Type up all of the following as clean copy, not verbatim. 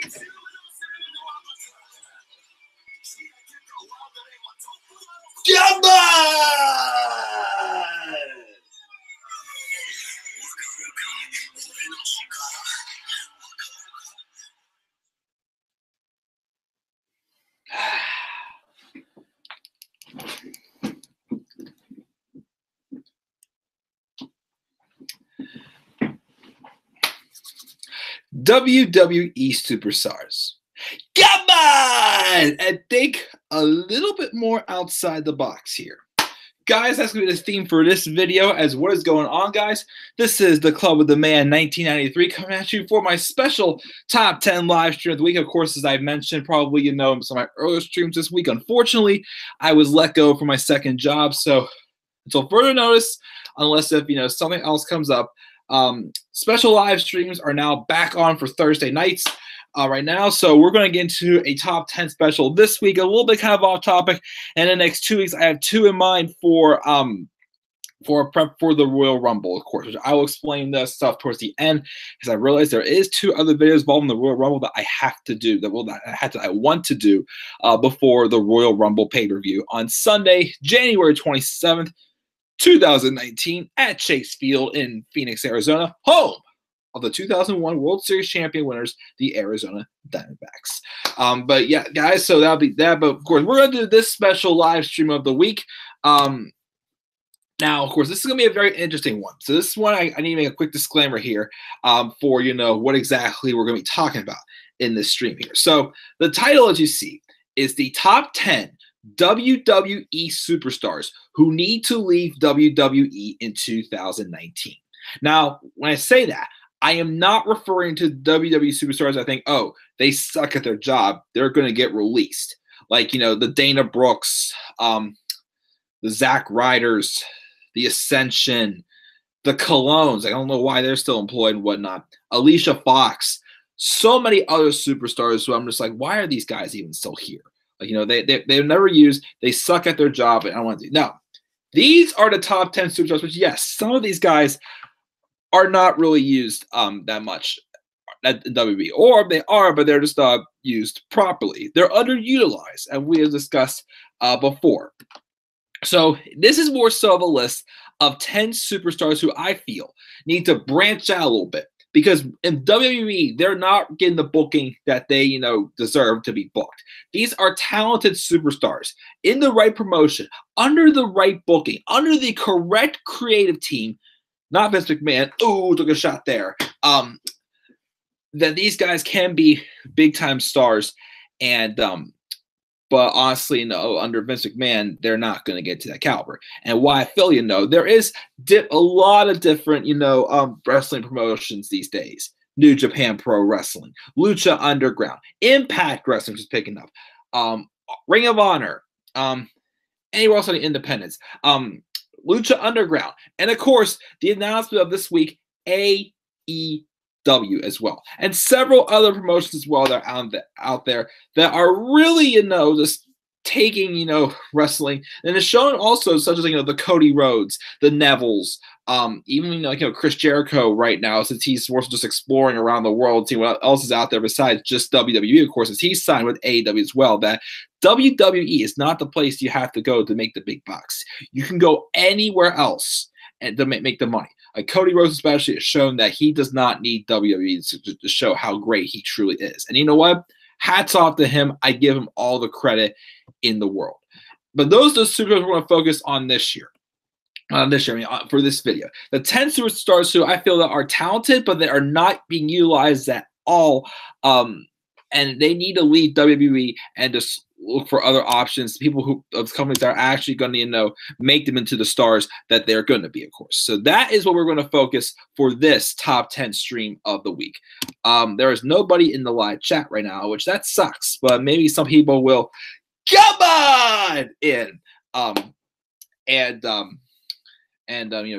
Come on! WWE superstars. Come on! And think a little bit more outside the box here. Guys, that's going to be the theme for this video. As what is going on, guys? This is the Club with the Man 1993 coming at you for my special top 10 live stream of the week. Of course, as I mentioned, probably you know some of my earlier streams this week. Unfortunately, I was let go from my second job, so until further notice, unless if something else comes up, special live streams are now back on for Thursday nights. Right now, so we're going to get into a top 10 special this week, a little bit kind of off topic, and the next 2 weeks I have two in mind for prep for the Royal Rumble, of course, which I will explain this stuff towards the end, because I realize there is 2 other videos involved in the Royal Rumble that I have to do, I want to do before the Royal Rumble pay-per-view on Sunday, January 27th, 2019 at Chase Field in Phoenix, Arizona, home of the 2001 World Series champion winners, the Arizona Diamondbacks. But yeah, guys, so that'll be that. But of course, we're going to do this special live stream of the week. Now, of course, this is going to be a very interesting one. So this one, I need to make a quick disclaimer here for, what exactly we're going to be talking about in this stream here. So the title, as you see, is the top 10 WWE superstars who need to leave WWE in 2019. Now, when I say that, I am not referring to WWE superstars I think, oh, they suck at their job, they're going to get released. Like, the Dana Brooks, the Zack Ryders, the Ascension, the Colognes. I don't know why they're still employed and whatnot. Alicia Fox. So many other superstars who I'm just like, why are these guys even still here? Like, they're never used. They suck at their job, and I don't want to do. No, these are the top 10 superstars, which, yes, some of these guys are not really used that much at WWE, or they are, but they're just used properly. They're underutilized, and we have discussed before. So this is more so of a list of 10 superstars who I feel need to branch out a little bit, because in WWE, they're not getting the booking that they, deserve to be booked. These are talented superstars in the right promotion, under the right booking, under the correct creative team. Not Vince McMahon. Ooh, took a shot there. That these guys can be big-time stars, and but honestly, no, under Vince McMahon, they're not going to get to that caliber. And why I feel, there is a lot of different, wrestling promotions these days. New Japan Pro Wrestling, Lucha Underground, Impact Wrestling, which is picking up, Ring of Honor, anywhere else on the independents. Lucha Underground, and of course, the announcement of this week, AEW as well, and several other promotions as well that are out there that are really, just taking, wrestling, and it's shown also such as, the Cody Rhodes, the Nevilles, even, Chris Jericho right now, since he's more just exploring around the world, seeing what else is out there besides just WWE, of course, as he's signed with AEW as well, that WWE is not the place you have to go to make the big bucks. You can go anywhere else and to make the money. Like Cody Rhodes especially has shown that he does not need WWE to show how great he truly is. And you know what? Hats off to him. I give him all the credit in the world. But those are the superstars we're going to focus on this year. For this video. The 10 superstars who I feel that are talented, but they are not being utilized at all. And they need to leave WWE and just look for other options, people of companies that are actually going to, make them into the stars that they're going to be, of course. So that is what we're going to focus for this top 10 stream of the week. There is nobody in the live chat right now, which that sucks, but maybe some people will come on in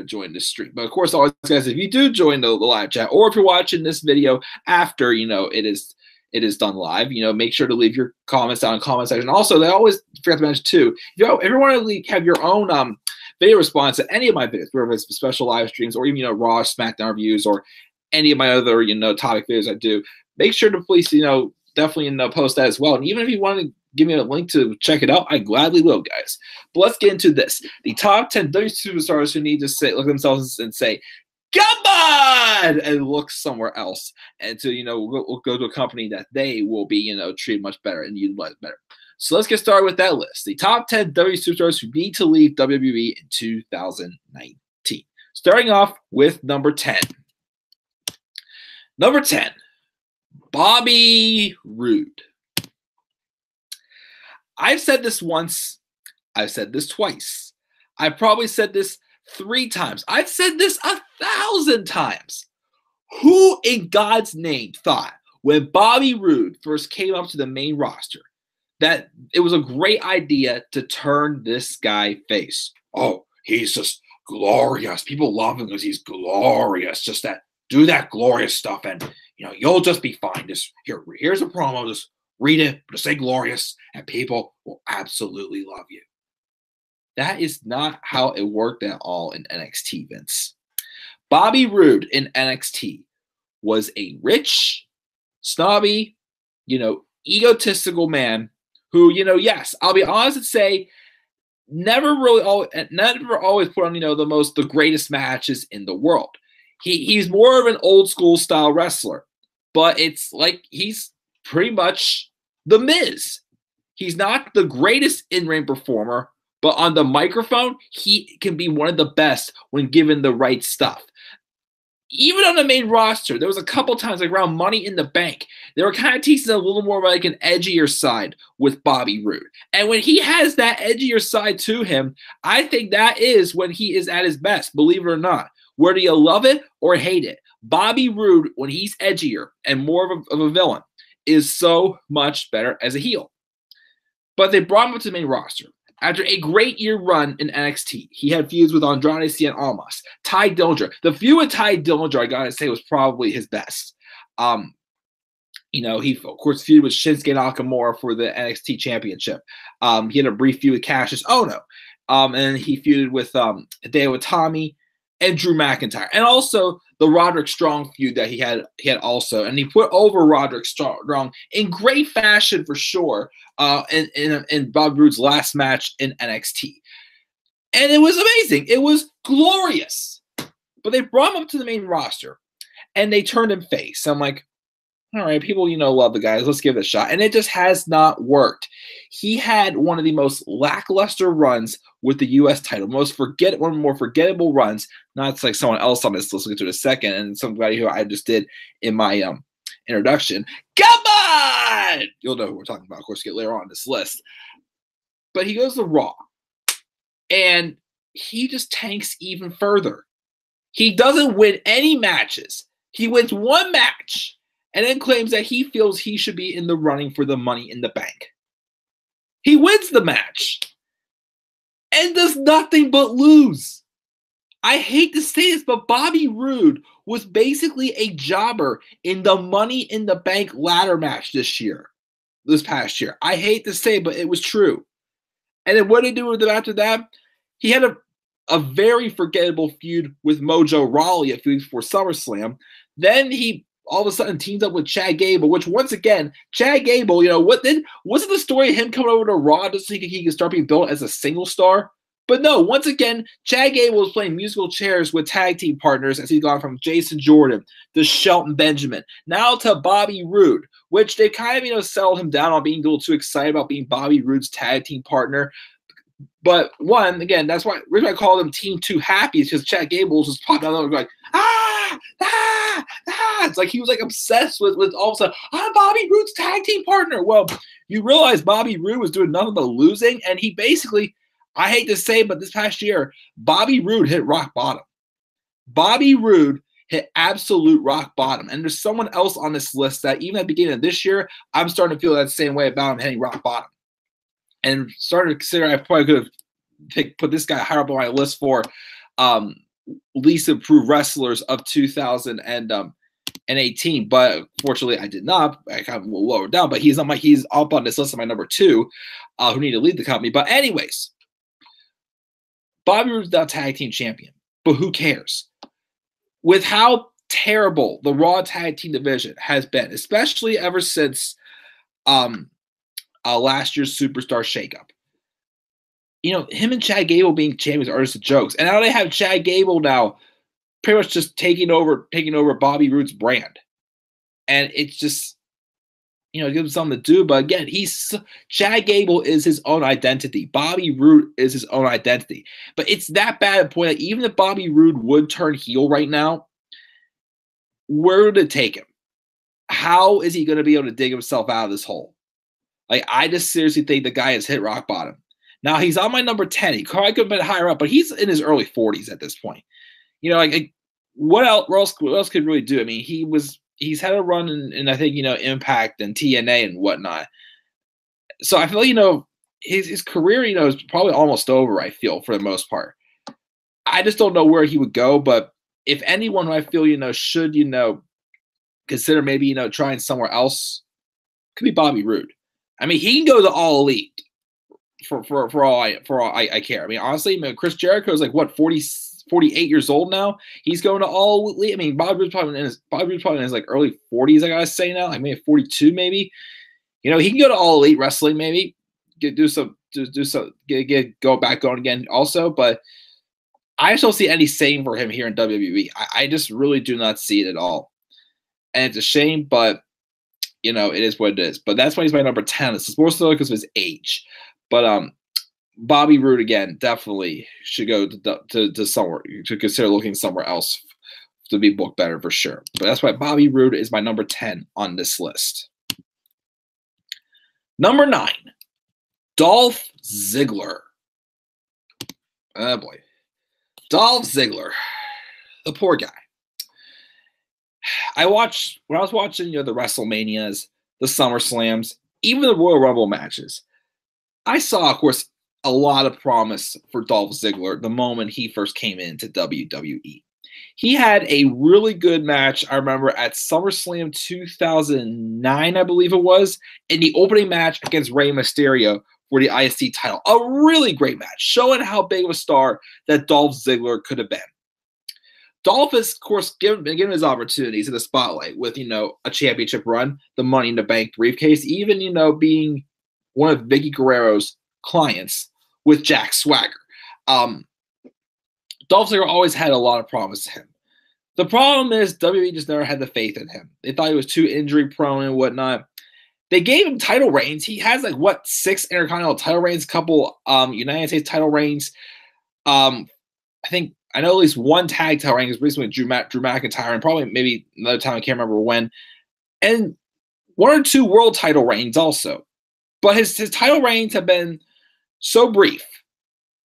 join the stream. But of course, always, guys, if you do join the live chat, or if you're watching this video after, it is done live, make sure to leave your comments down in the comment section. Also, they always forget to mention too, if you want to have your own video response to any of my videos, whether it's special live streams or even Raw, SmackDown reviews, or any of my other topic videos I do, make sure to please, definitely post that as well. And even if you want to give me a link to check it out, I gladly will, guys. But let's get into this. The top 10 WWE superstars who need to look at themselves and say, come on, and look somewhere else, and to we'll go to a company that they will be treated much better and utilized better. So let's get started with that list. The top 10 WWE superstars who need to leave WWE in 2019. Starting off with number 10. Number 10, Bobby Roode. I've said this once. I've said this twice. I've probably said this 3 times. I've said this 1,000 times. Who in God's name thought when Bobby Roode first came up to the main roster that it was a great idea to turn this guy face? Oh, he's just glorious. People love him because he's glorious. Just do that glorious stuff and you'll just be fine. Just here's a promo. Just read it, just say glorious, and people will absolutely love you. That is not how it worked at all in NXT, Vince. Bobby Roode in NXT was a rich, snobby, egotistical man who, yes, I'll be honest and say, never always put on, the greatest matches in the world. He's more of an old school style wrestler, but it's like he's pretty much The Miz. He's not the greatest in-ring performer, but on the microphone, he can be one of the best when given the right stuff. Even on the main roster, there was a couple times like around Money in the Bank, they were kind of teasing a little more like an edgier side with Bobby Roode. And when he has that edgier side to him, I think that is when he is at his best, believe it or not. Whether you love it or hate it, Bobby Roode, when he's edgier and more of a villain, is so much better as a heel. But they brought him up to the main roster. After a great year run in NXT, he had feuds with Andrade Cien Almas, Ty Dillinger. The feud with Ty Dillinger, I gotta say, was probably his best. He of course feuded with Shinsuke Nakamura for the NXT Championship. He had a brief feud with Cassius Ohno, and he feuded with Hideo Itami and Drew McIntyre, and also the Roderick Strong feud that he had also, and he put over Roderick Strong in great fashion for sure. In Bobby Roode's last match in NXT, and it was amazing. It was glorious. But they brought him up to the main roster, and they turned him face. So I'm like, all right, people, love the guys. Let's give it a shot. And it just has not worked. He had one of the most lackluster runs with the U.S. title, one of the more forgettable runs. Not like someone else on this list. We'll get to it in a second, and somebody who I just did in my introduction. Come on! You'll know who we're talking about, of course, get later on this list. But he goes to Raw, and he just tanks even further. He doesn't win any matches. He wins one match, and then claims that he feels he should be in the running for the Money in the Bank. He wins the match and does nothing but lose. I hate to say this, but Bobby Roode was basically a jobber in the Money in the Bank ladder match this past year. I hate to say it, but it was true. And then what did he do with him after that? He had a very forgettable feud with Mojo Rawley at feud for SummerSlam. Then he all of a sudden teams up with Chad Gable, which once again, Chad Gable, wasn't the story of him coming over to Raw just so he could start being built as a single star? But no, once again, Chad Gable is playing musical chairs with tag team partners as he's gone from Jason Jordan to Shelton Benjamin, now to Bobby Roode, which they kind of, settled him down on being a little too excited about being Bobby Roode's tag team partner. But one, again, that's why the reason I call them Team Too Happy is because Chad Gable was just popping out and going, it's like he was like obsessed with all of a sudden, I'm Bobby Roode's tag team partner. Well, you realize Bobby Roode was doing nothing but losing, and he basically, I hate to say, but this past year, Bobby Roode hit rock bottom. Bobby Roode hit absolute rock bottom. And there's someone else on this list that even at the beginning of this year, I'm starting to feel that same way about him hitting rock bottom. And started to consider I probably could have put this guy higher up on my list for least improved wrestlers of 2018. But fortunately, I did not. I kind of lowered down, but he's up on this list of my number 2 who need to lead the company. But anyways, Bobby Roode's now tag team champion, but who cares? With how terrible the Raw Tag Team division has been, especially ever since last year's Superstar shakeup. You know, him and Chad Gable being champions are just jokes. And now they have Chad Gable now pretty much just taking over Bobby Roode's brand. And it's just, you know, it gives him something to do. But again, Chad Gable is his own identity. Bobby Roode is his own identity. But it's that bad at a point that even if Bobby Roode would turn heel right now, where would it take him? How is he going to be able to dig himself out of this hole? Like, I just seriously think the guy has hit rock bottom. Now, he's on my number 10. He probably could have been higher up, but he's in his early 40s at this point. You know, like what else could really do? I mean, he's had a run in I think, you know, Impact and TNA and whatnot. So I feel, you know, his career, you know, is probably almost over, I feel, for the most part. I just don't know where he would go, but if anyone who I feel, you know, should, you know, consider maybe, you know, trying somewhere else, could be Bobby Roode. I mean, he can go to All Elite for all I care. I mean, honestly, I mean, Chris Jericho is like what 48 years old now. He's going to All Elite. I mean, Bobby Roode's probably in his like early 40s. I gotta say now, like maybe 42, maybe. You know, he can go to All Elite Wrestling, maybe go back going again also. But I just don't see any saying for him here in WWE. I just really do not see it at all, and it's a shame. But you know, it is what it is. But that's why he's my number 10. It's more so because of his age. But Bobby Roode again definitely should go to somewhere, to consider looking somewhere else to be booked better for sure. But that's why Bobby Roode is my number 10 on this list. Number 9, Dolph Ziggler. Oh boy, Dolph Ziggler, the poor guy. When I was watching, you know, the WrestleManias, the SummerSlams, even the Royal Rumble matches, I saw, of course, a lot of promise for Dolph Ziggler the moment he first came into WWE. He had a really good match, I remember, at SummerSlam 2009, I believe it was, in the opening match against Rey Mysterio for the IC title. A really great match, showing how big of a star that Dolph Ziggler could have been. Dolph has, of course, been given his opportunities in the spotlight with, you know, a championship run, the Money in the Bank briefcase, even, you know, being one of Vicky Guerrero's clients with Jack Swagger. Dolph Ziggler always had a lot of promise to him. The problem is WWE just never had the faith in him. They thought he was too injury prone and whatnot. They gave him title reigns. He has like what 6 Intercontinental title reigns, a couple United States title reigns. I know at least one tag title reign is recently Drew McIntyre, and probably maybe another time I can't remember when, and 1 or 2 world title reigns also. But his title reigns have been so brief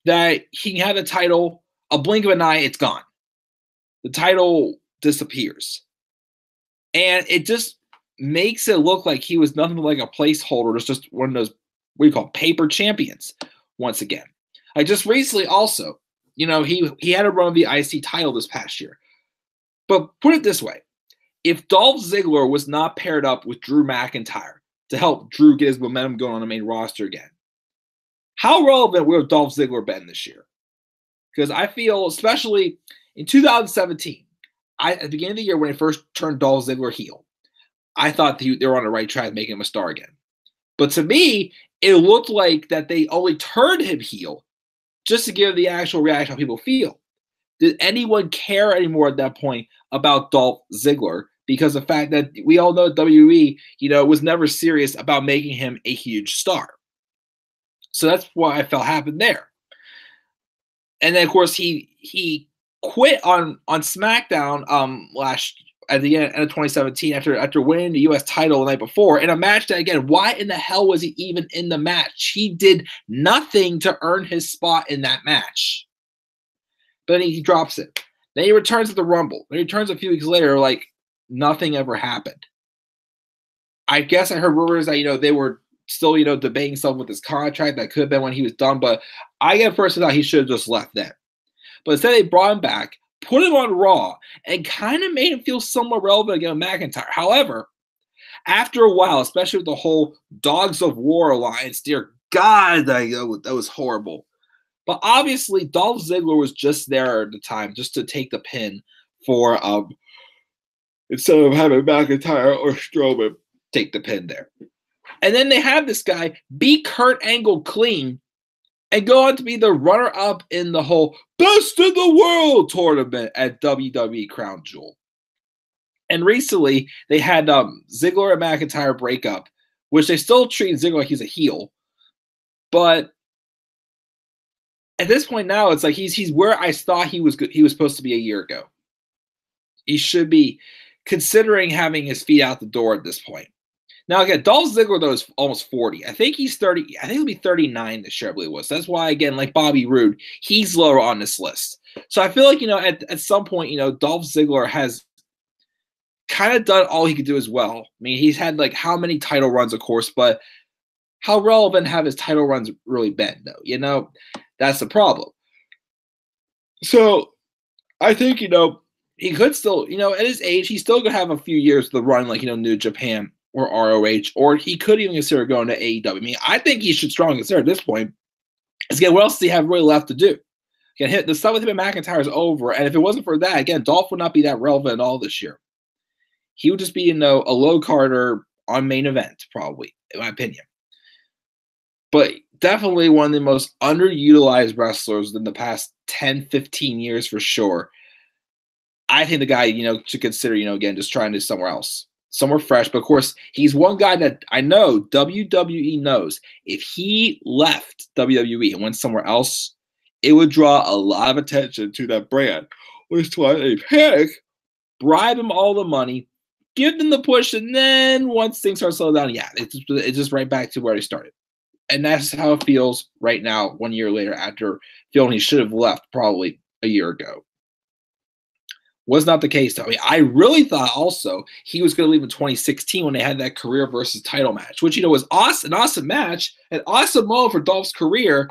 that he can have the title, a blink of an eye, it's gone. The title disappears. And it just makes it look like he was nothing but like a placeholder. It's just one of those, what do you call, paper champions once again. Like just recently also, you know, he had a run of the IC title this past year. But put it this way. If Dolph Ziggler was not paired up with Drew McIntyre to help Drew get his momentum going on the main roster again, how relevant would have Dolph Ziggler been this year? Because I feel, especially in 2017, at the beginning of the year when they first turned Dolph Ziggler heel, I thought they were on the right track making him a star again. But to me, it looked like that they only turned him heel just to give the actual reaction how people feel. Did anyone care anymore at that point about Dolph Ziggler? Because the fact that we all know WWE, you know, was never serious about making him a huge star. So that's what I felt happened there. And then, of course, he quit on SmackDown at the end of 2017 after winning the U.S. title the night before in a match that, again, why in the hell was he even in the match? He did nothing to earn his spot in that match. But then he drops it. Then he returns at the Rumble. Then he returns a few weeks later like nothing ever happened. I guess I heard rumors that, you know, they were still, you know, debating something with his contract. That could have been when he was done. But I at first thought he should have just left then. But instead they brought him back, put him on Raw, and kind of made him feel somewhat relevant against McIntyre. However, after a while, especially with the whole Dogs of War alliance, dear God, that was horrible. But obviously, Dolph Ziggler was just there at the time just to take the pin for instead of having McIntyre or Strowman take the pin there. And then they have this guy beat Kurt Angle clean and go on to be the runner-up in the whole Best in the World tournament at WWE Crown Jewel. And recently, they had Ziggler and McIntyre break up, which they still treat Ziggler like he's a heel. But at this point now, it's like he's where I thought he was supposed to be a year ago. He should be considering having his feet out the door at this point. Now, again, Dolph Ziggler, though, is almost 40. I think he's 30. I think he'll be 39 this year, I believe it was. That's why, again, like Bobby Roode, he's lower on this list. So I feel like, at some point, Dolph Ziggler has kind of done all he could do as well. I mean, he's had, like, how many title runs, of course, but how relevant have his title runs really been, though? That's the problem. So I think, he could still, at his age, he's still going to have a few years to run, like, New Japan or ROH, or he could even consider going to AEW. I mean, I think he should strongly consider at this point. Again, what else does he have really left to do? Again, the stuff with him and McIntyre is over, and if it wasn't for that, again, Dolph would not be that relevant at all this year. He would just be, a low carder on main event, probably, in my opinion. But definitely one of the most underutilized wrestlers in the past 10, 15 years for sure. I think the guy, should consider, again, just trying to do somewhere else. Somewhere fresh. But, of course, he's one guy that I know WWE knows if he left WWE and went somewhere else, it would draw a lot of attention to that brand. Which is why they panic, bribe him all the money, give them the push, and then once things start slowing down, yeah, it's just right back to where he started. And that's how it feels right now, 1 year later, after feeling he should have left probably a year ago. Was not the case, though. I mean, I really thought also he was going to leave in 2016 when they had that career versus title match, which, was awesome, an awesome match, an awesome moment for Dolph's career.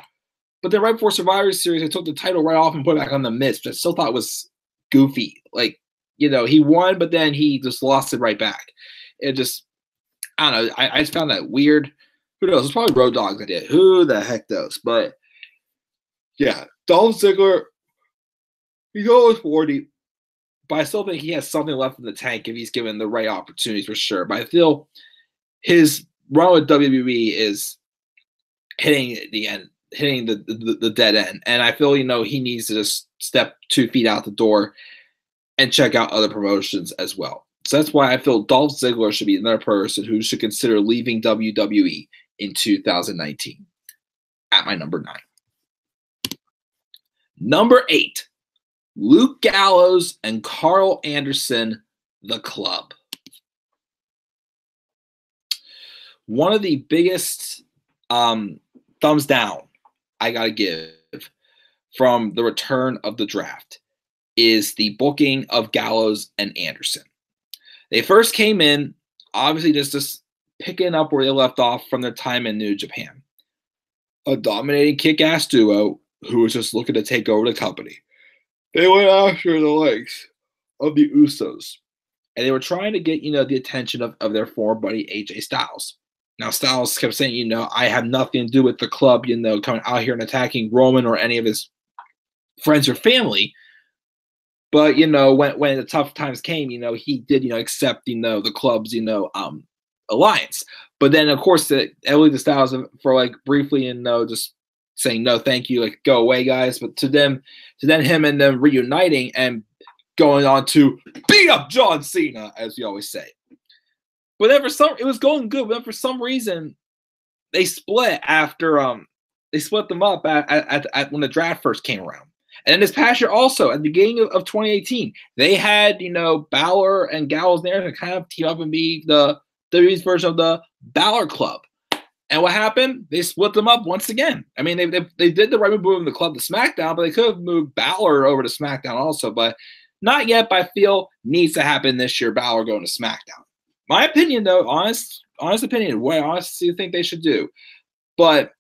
But then right before Survivor Series, they took the title right off and put it back on the Miz, which I still thought was goofy. Like, he won, but then he just lost it right back. It just, I don't know. I just found that weird. Who knows? It's probably Road Dogg's idea. Who the heck knows? But, yeah, Dolph Ziggler, he's almost 40. But I still think he has something left in the tank if he's given the right opportunities for sure. But I feel his run with WWE is hitting the end, hitting the dead end. And I feel, he needs to just step 2 feet out the door and check out other promotions as well. So that's why I feel Dolph Ziggler should be another person who should consider leaving WWE in 2019 at my number 9. Number 8. Luke Gallows and Carl Anderson, The Club. One of the biggest thumbs down I got to give from the return of the draft is the booking of Gallows and Anderson. They first came in, obviously just picking up where they left off from their time in New Japan. A dominating kick-ass duo who was just looking to take over the company. They went after the likes of the Usos. And they were trying to get, the attention of their former buddy, AJ Styles. Now, Styles kept saying, I have nothing to do with the club, coming out here and attacking Roman or any of his friends or family. But, when the tough times came, he did, accept, the club's, alliance. But then, of course, it led to Styles for, like, briefly, just saying no, thank you, like go away, guys. But to then him and them reuniting and going on to beat up John Cena, as we always say. But then it was going good. But then for some reason, they split after they split them up at when the draft first came around. And then this past year also, at the beginning of 2018, they had Balor and Gallows there to kind of team up and be the WWE's version of the Balor Club. And what happened? They split them up once again. I mean, they did the right move moving the club to SmackDown, but they could have moved Balor over to SmackDown also, but not yet. But I feel needs to happen this year, Balor going to SmackDown. My opinion, though, honest opinion, what I honestly think they should do. But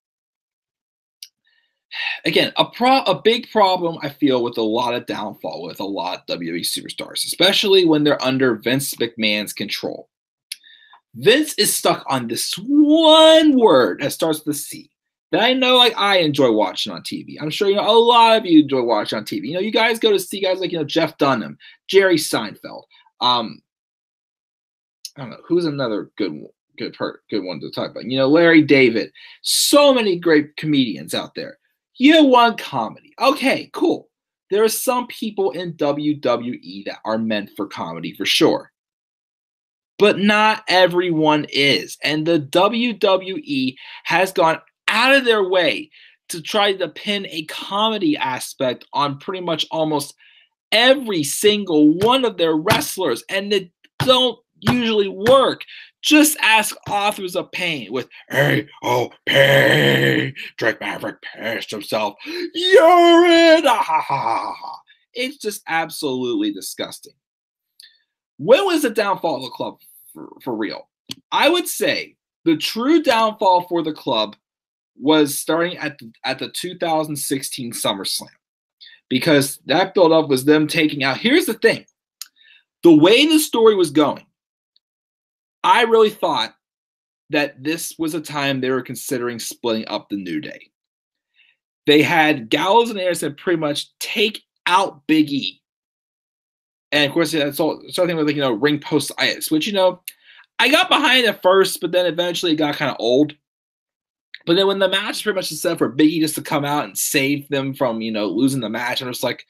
again, a big problem I feel with a lot of downfall with a lot of WWE superstars, especially when they're under Vince McMahon's control. Vince is stuck on this one word that starts with a C that I know, like, I enjoy watching on TV. I'm sure, a lot of you enjoy watching on TV. You guys go to see guys like, Jeff Dunham, Jerry Seinfeld, I don't know who's another good one to talk about. Larry David. So many great comedians out there. You want comedy. Okay, cool. There are some people in WWE that are meant for comedy for sure. But not everyone is. And the WWE has gone out of their way to try to pin a comedy aspect on pretty much almost every single one of their wrestlers, and it don't usually work. Just ask Authors of Pain with A.O.P. Drake Maverick pissed himself. You're in. It's just absolutely disgusting. When was the downfall of the club for real? I would say the true downfall for the club was starting at the 2016 SummerSlam. Because that build-up was them taking out. Here's the thing. The way the story was going, I really thought that this was a time they were considering splitting up the New Day. They had Gallows and Anderson pretty much take out Big E. And, of course, that's all starting with, ring post-itis, which, I got behind at first, but then eventually it got kind of old. But then when the match is pretty much set for Big E just to come out and save them from, losing the match, I'm just like,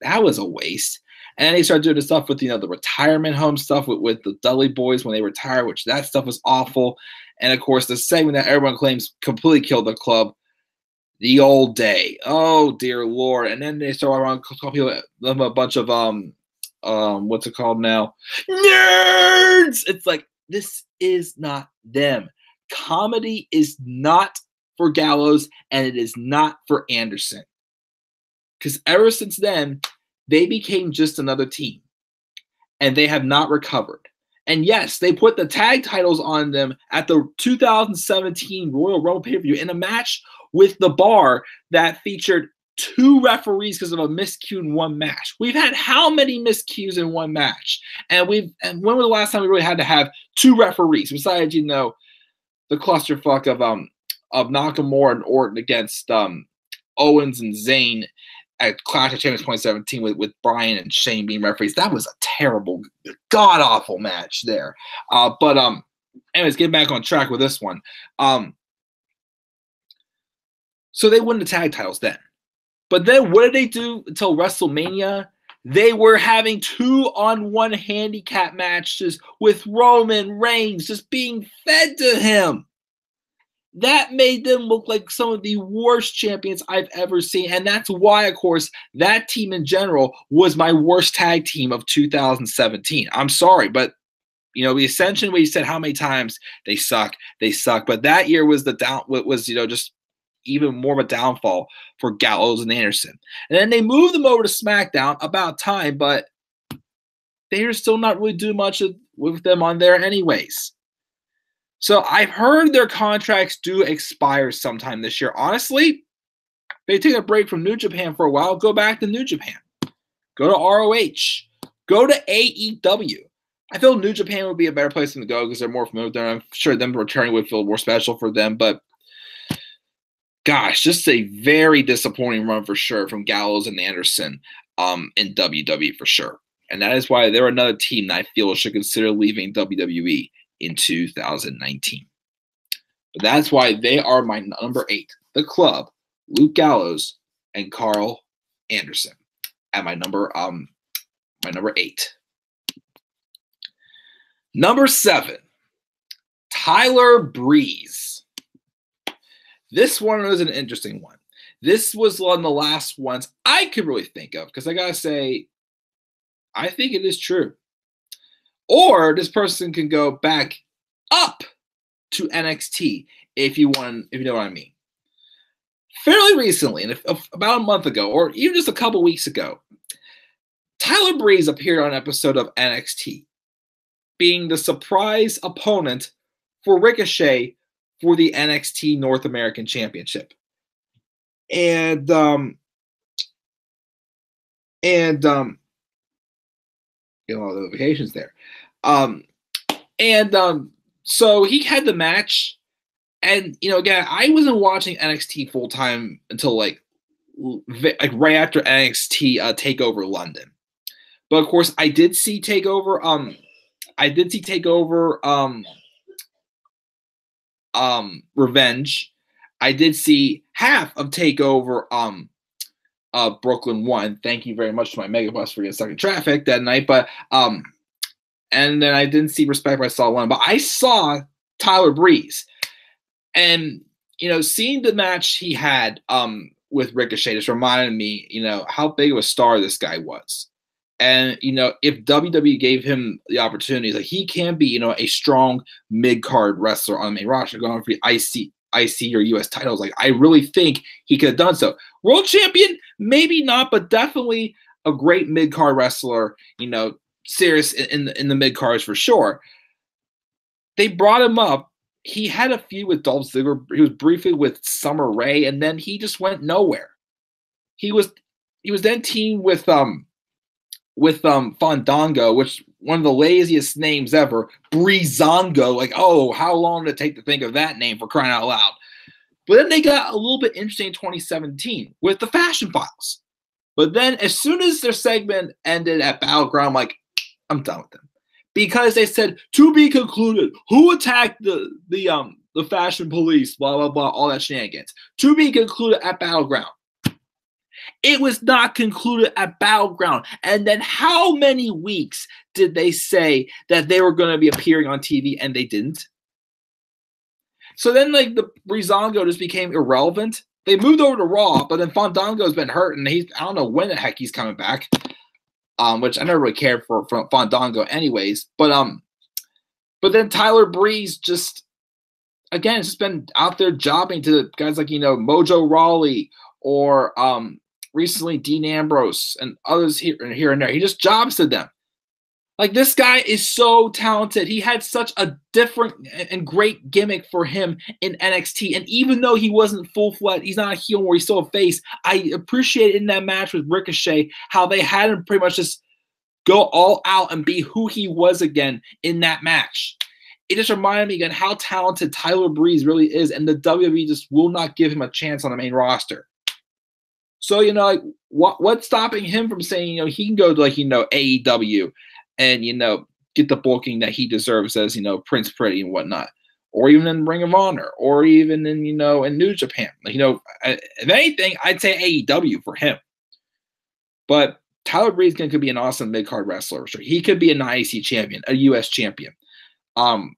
that was a waste. And then they started doing the stuff with, the retirement home stuff with the Dudley Boys when they retired, which that stuff was awful. And, of course, the segment that everyone claims completely killed the club, The Old Day. Oh, dear Lord. And then they started around calling them a bunch of, what's it called now? Nerds! It's like, this is not them. Comedy is not for Gallows, and it is not for Anderson. Because ever since then, they became just another team. And they have not recovered. And yes, they put the tag titles on them at the 2017 Royal Rumble pay-per-view in a match with The Bar that featured 2 referees because of a miscue in one match. We've had how many miscues in one match? And when was the last time we really had to have 2 referees besides, the clusterfuck of Nakamura and Orton against Owens and Zayn at Clash of Champions 2017 with Bryan and Shane being referees? That was a terrible, god-awful match there. But anyways, getting back on track with this one. So they won the tag titles then. But then what did they do until WrestleMania? They were having 2-on-1 handicap matches with Roman Reigns just being fed to him. That made them look like some of the worst champions I've ever seen. And that's why, of course, that team in general was my worst tag team of 2017. I'm sorry, but, the Ascension, we said how many times they suck. But that year was just even more of a downfall for Gallows and Anderson. And then they moved them over to SmackDown, about time, but they're still not really doing much with them on there anyways. So I've heard their contracts do expire sometime this year. Honestly, they take a break from New Japan for a while, go back to New Japan. Go to ROH. Go to AEW. I feel New Japan would be a better place to go because they're more familiar with them. I'm sure them returning would feel more special for them, but gosh, just a very disappointing run for sure from Gallows and Anderson in WWE for sure. And that is why they're another team that I feel should consider leaving WWE in 2019. But that's why they are my number 8. The Club, Luke Gallows, and Carl Anderson at my number 8. Number 7, Tyler Breeze. This one was an interesting one. This was one of the last ones I could really think of because I gotta say, I think it is true. Or this person can go back up to NXT if you know what I mean. Fairly recently, about a month ago, or even just a couple weeks ago, Tyler Breeze appeared on an episode of NXT, being the surprise opponent for Ricochet for the NXT North American Championship. And getting a lot of notifications there. So he had the match, and again, I wasn't watching NXT full time until like right after NXT Takeover London. But of course, I did see Takeover I did see Takeover Revenge. I did see half of Takeover Brooklyn 1. Thank you very much to my Megabus for getting stuck in traffic that night. But and then I didn't see Respect, but I saw 1. But I saw Tyler Breeze. And seeing the match he had with Ricochet just reminded me, how big of a star this guy was. And if WWE gave him the opportunities, like he can be, a strong mid-card wrestler on the main roster, going for the IC or US titles. Like I really think he could have done so. World champion, maybe not, but definitely a great mid-card wrestler, serious in the mid-cards for sure. They brought him up. He had a feud with Dolph Ziggler. He was briefly with Summer Rae, and then he just went nowhere. He was then teamed with Fandango, which one of the laziest names ever, Breezango. Like, oh, how long did it take to think of that name, for crying out loud? But then they got a little bit interesting in 2017 with the Fashion Files. But then as soon as their segment ended at Battleground, I'm like, I'm done with them. Because they said, to be concluded, who attacked the Fashion Police, blah, blah, blah, all that shenanigans. To be concluded at Battleground. It was not concluded at Battleground. And then how many weeks did they say that they were going to be appearing on TV and they didn't? So then like the Breezango just became irrelevant. They moved over to Raw, but then Fandango's been hurt and I don't know when the heck he's coming back. Which I never really cared for Fandango anyways. But then Tyler Breeze just, again, it's just been out there jobbing to guys like, Mojo Rawley or recently Dean Ambrose and others here and there. He just jobs to them. Like, this guy is so talented. He had such a different and great gimmick for him in NXT. And even though he wasn't full-fledged, he's not a heel or he's still a face, I appreciated in that match with Ricochet how they had him pretty much just go all out and be who he was again in that match. It just reminded me again how talented Tyler Breeze really is, and the WWE just will not give him a chance on the main roster. So, like, what's stopping him from saying, he can go to, like, AEW and, get the booking that he deserves as, Prince Pretty and whatnot. Or even in Ring of Honor. Or even in, in New Japan. Like, if anything, I'd say AEW for him. But Tyler Breeze could be an awesome mid-card wrestler. Sure. He could be an IC champion, a US champion. I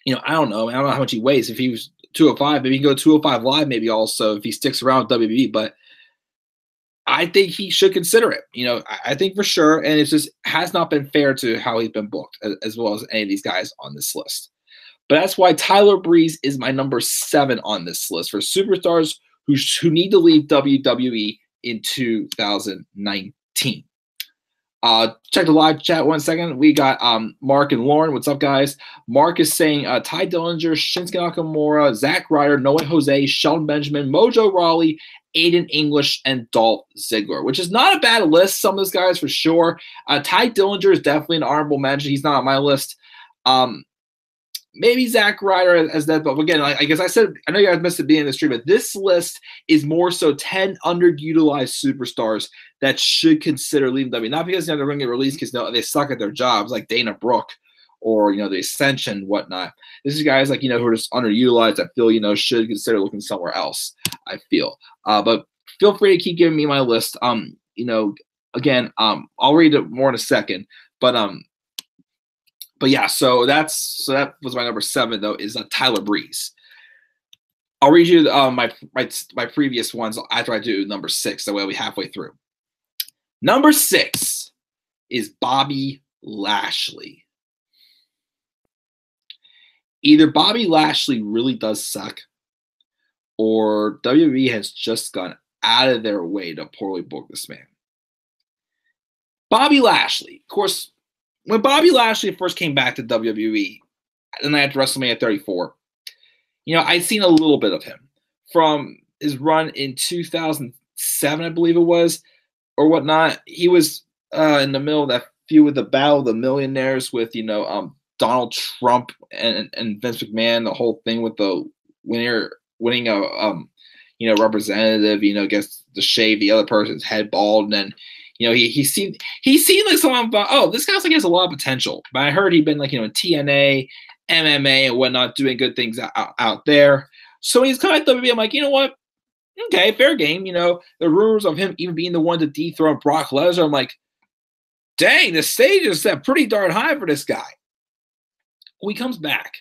don't know. I don't know how much he weighs. If he was 205, maybe he can go 205 Live maybe also if he sticks around with WWE. But I think he should consider it. I think for sure. And it just has not been fair to how he's been booked, as well as any of these guys on this list. But that's why Tyler Breeze is my number 7 on this list for superstars who need to leave WWE in 2019. Check the live chat 1 second. We got Mark and Lauren. What's up, guys? Mark is saying Ty Dillinger, Shinsuke Nakamura, Zack Ryder, Noah Jose, Shelton Benjamin, Mojo Rawley, Aiden English, and Dolph Ziggler, which is not a bad list. Some of those guys for sure. Ty Dillinger is definitely an honorable mention. He's not on my list. Maybe Zack Ryder as that, but again, I guess I said, I know you guys missed it being in the stream, but this list is more so 10 underutilized superstars that should consider leaving WWE. Not because they're going to get released because they suck at their jobs, like Dana Brooke or the Ascension, whatnot. This is guys like who are just underutilized. I feel should consider looking somewhere else. I feel, but feel free to keep giving me my list. Again, I'll read it more in a second, but yeah, so that was my number 7 though, is Tyler Breeze. I'll read you my previous ones after I do number 6. That way I'll be halfway through. Number 6 is Bobby Lashley. Either Bobby Lashley really does suck, or WWE has just gone out of their way to poorly book this man. Bobby Lashley, of course. When Bobby Lashley first came back to WWE, and I had WrestleMania 34, I'd seen a little bit of him from his run in 2007, I believe it was, or whatnot. He was in the middle of that feud with the Battle of the Millionaires with, Donald Trump and Vince McMahon, the whole thing with the winning a representative, gets to shave the other person's head bald, and then You know, he seemed like someone. But oh, this guy looks like he has a lot of potential. But I heard he'd been like in TNA, MMA, and whatnot, doing good things out there. So he's kind of like WWE. I'm like, you know what? Okay, fair game. The rumors of him even being the one to dethrone Brock Lesnar. I'm like, dang, the stage is set pretty darn high for this guy. Well, he comes back.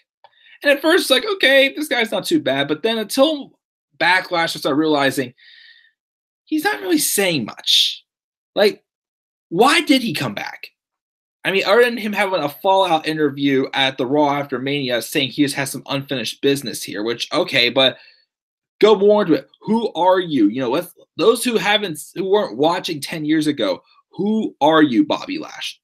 And at first, it's like, okay, this guy's not too bad. But then until Backlash, I start realizing he's not really saying much. Like, why did he come back? I mean, other than him having a fallout interview at the Raw after Mania saying he just has some unfinished business here, which, okay, but go more into it. Who are you? Those who weren't watching 10 years ago, who are you, Bobby Lashley?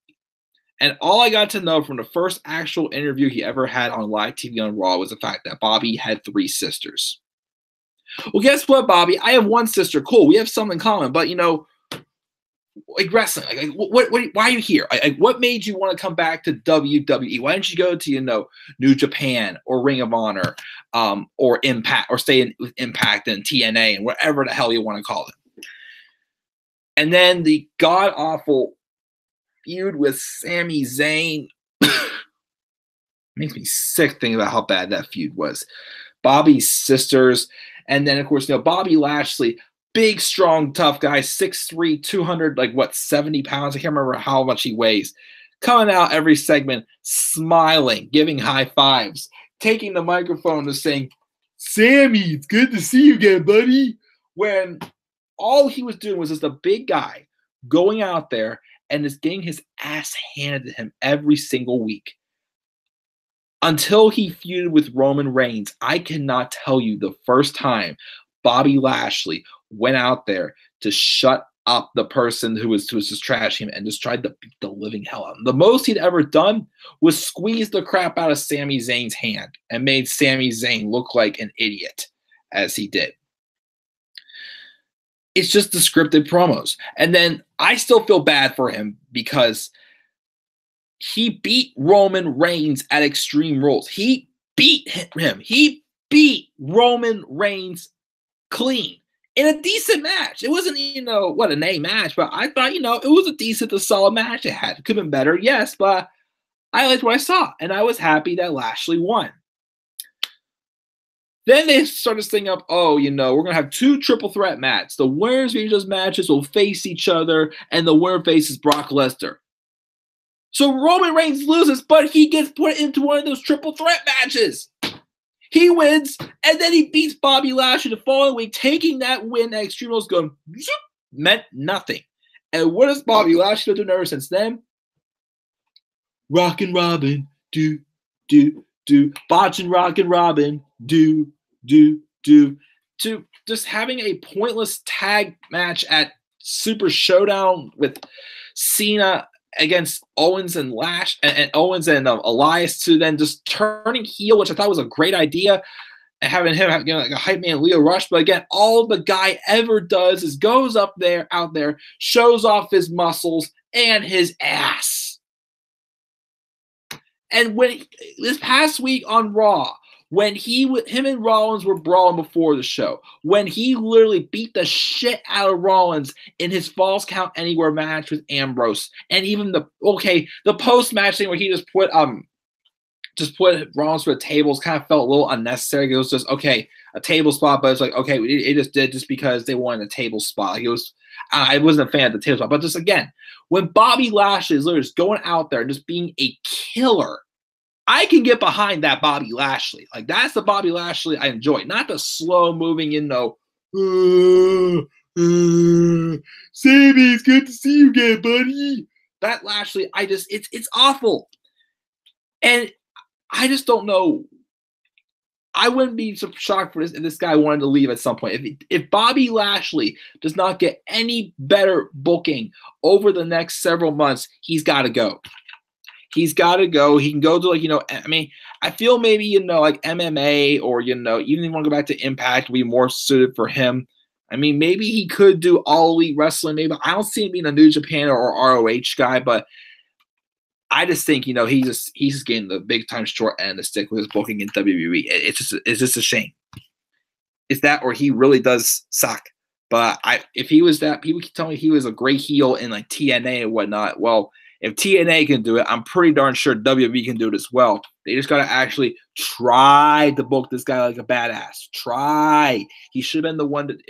And all I got to know from the first actual interview he ever had on live TV on Raw was the fact that Bobby had 3 sisters. Well, guess what, Bobby? I have 1 sister. Cool, we have something in common. But like wrestling, why are you here? What made you want to come back to WWE? Why didn't you go to New Japan or Ring of Honor, or Impact, or stay with Impact and TNA and whatever the hell you want to call it? And then the god awful feud with Sami Zayn makes me sick thinking about how bad that feud was. Bobby's sisters, and then of course Bobby Lashley. Big, strong, tough guy, 6'3", 200, 70 pounds. I can't remember how much he weighs. Coming out every segment, smiling, giving high fives, taking the microphone and saying, Sammy, it's good to see you again, buddy. When all he was doing was just a big guy going out there and just getting his ass handed to him every single week. Until he feuded with Roman Reigns, I cannot tell you the first time Bobby Lashley went out there to shut up the person who was just trashing him and just tried to beat the living hell out of him. The most he'd ever done was squeeze the crap out of Sami Zayn's hand and made Sami Zayn look like an idiot, as he did. It's just the scripted promos. And then I still feel bad for him because he beat Roman Reigns at Extreme Rules. He beat him. He beat Roman Reigns clean in a decent match. It wasn't, an A match, but I thought, it was a decent to solid match. It could have been better, yes, but I liked what I saw, and I was happy that Lashley won. Then they started singing up, we're going to have 2 triple threat matches. The winners of each of those matches will face each other, and the winner faces Brock Lesnar. So Roman Reigns loses, but he gets put into one of those triple threat matches. He wins, and then he beats Bobby Lashley the following week, taking that win at Extreme Rules, going, meant nothing. And what has Bobby Lashley been doing ever since then? Rockin' Robin, do, botchin' Rockin' Robin, do. To just having a pointless tag match at Super Showdown with Cena against Owens and Owens and Elias, to then just turning heel, which I thought was a great idea, and having him have like a hype man Leo Rush. But again, all the guy ever does is goes out there, shows off his muscles and his ass. And this past week on Raw, when him and Rollins were brawling before the show, when he literally beat the shit out of Rollins in his Falls Count Anywhere match with Ambrose, and even the post-match thing where he just put Rollins through a tables kind of felt a little unnecessary. It was just, okay, a table spot, but it's like, okay, it just did just because they wanted a table spot. Like I wasn't a fan of the table spot, but just again, when Bobby Lashley is literally just going out there and just being a killer, I can get behind that Bobby Lashley. Like, that's the Bobby Lashley I enjoy, not the slow moving, Sammy, it's good to see you again, buddy. That Lashley, it's awful. And I just don't know. I wouldn't be so shocked for this if this guy wanted to leave at some point. If Bobby Lashley does not get any better booking over the next several months, he's got to go. He's got to go. He can go to I feel maybe, like MMA or, even if you want to go back to Impact, would be more suited for him. I mean, maybe he could do All Elite Wrestling. Maybe I don't see him being a New Japan or ROH guy, but I just think, he's just getting the big time short end of the stick with his booking in WWE. It's just a shame. It's that, or he really does suck. But if he was that, people keep telling me he was a great heel in like TNA and whatnot. Well, if TNA can do it, I'm pretty darn sure WWE can do it as well. They just got to actually try to book this guy like a badass. Try. He should have been the one that,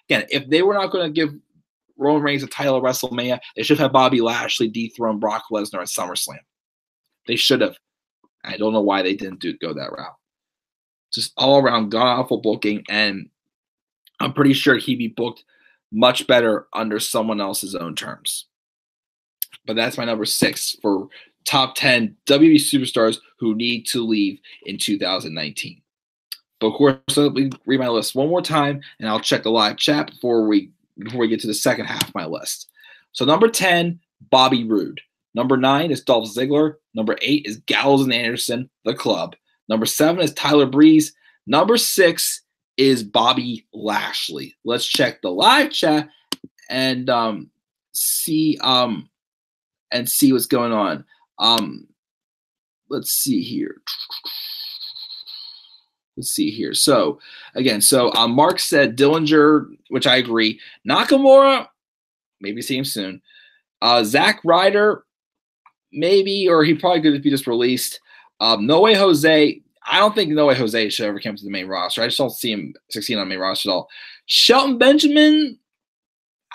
if they were not going to give Roman Reigns a title at WrestleMania, they should have Bobby Lashley dethrone Brock Lesnar at SummerSlam. They should have. I don't know why they didn't go that route. Just all around god-awful booking, and I'm pretty sure he'd be booked much better under someone else's own terms. But that's my number 6 for top 10 WWE superstars who need to leave in 2019. But of course, let me read my list one more time, and I'll check the live chat before we get to the second half of my list. So number 10, Bobby Roode. Number 9 is Dolph Ziggler. Number 8 is Gallows and Anderson, The Club. Number 7 is Tyler Breeze. Number 6 is Bobby Lashley. Let's check the live chat and see what's going on. Let's see here. So again, Mark said Dillinger, which I agree. Nakamura, maybe see him soon. Zack Ryder, maybe, or he probably could be just released. No Way Jose. I don't think No Way Jose should ever come to the main roster. I just don't see him succeed on the main roster at all. Shelton Benjamin,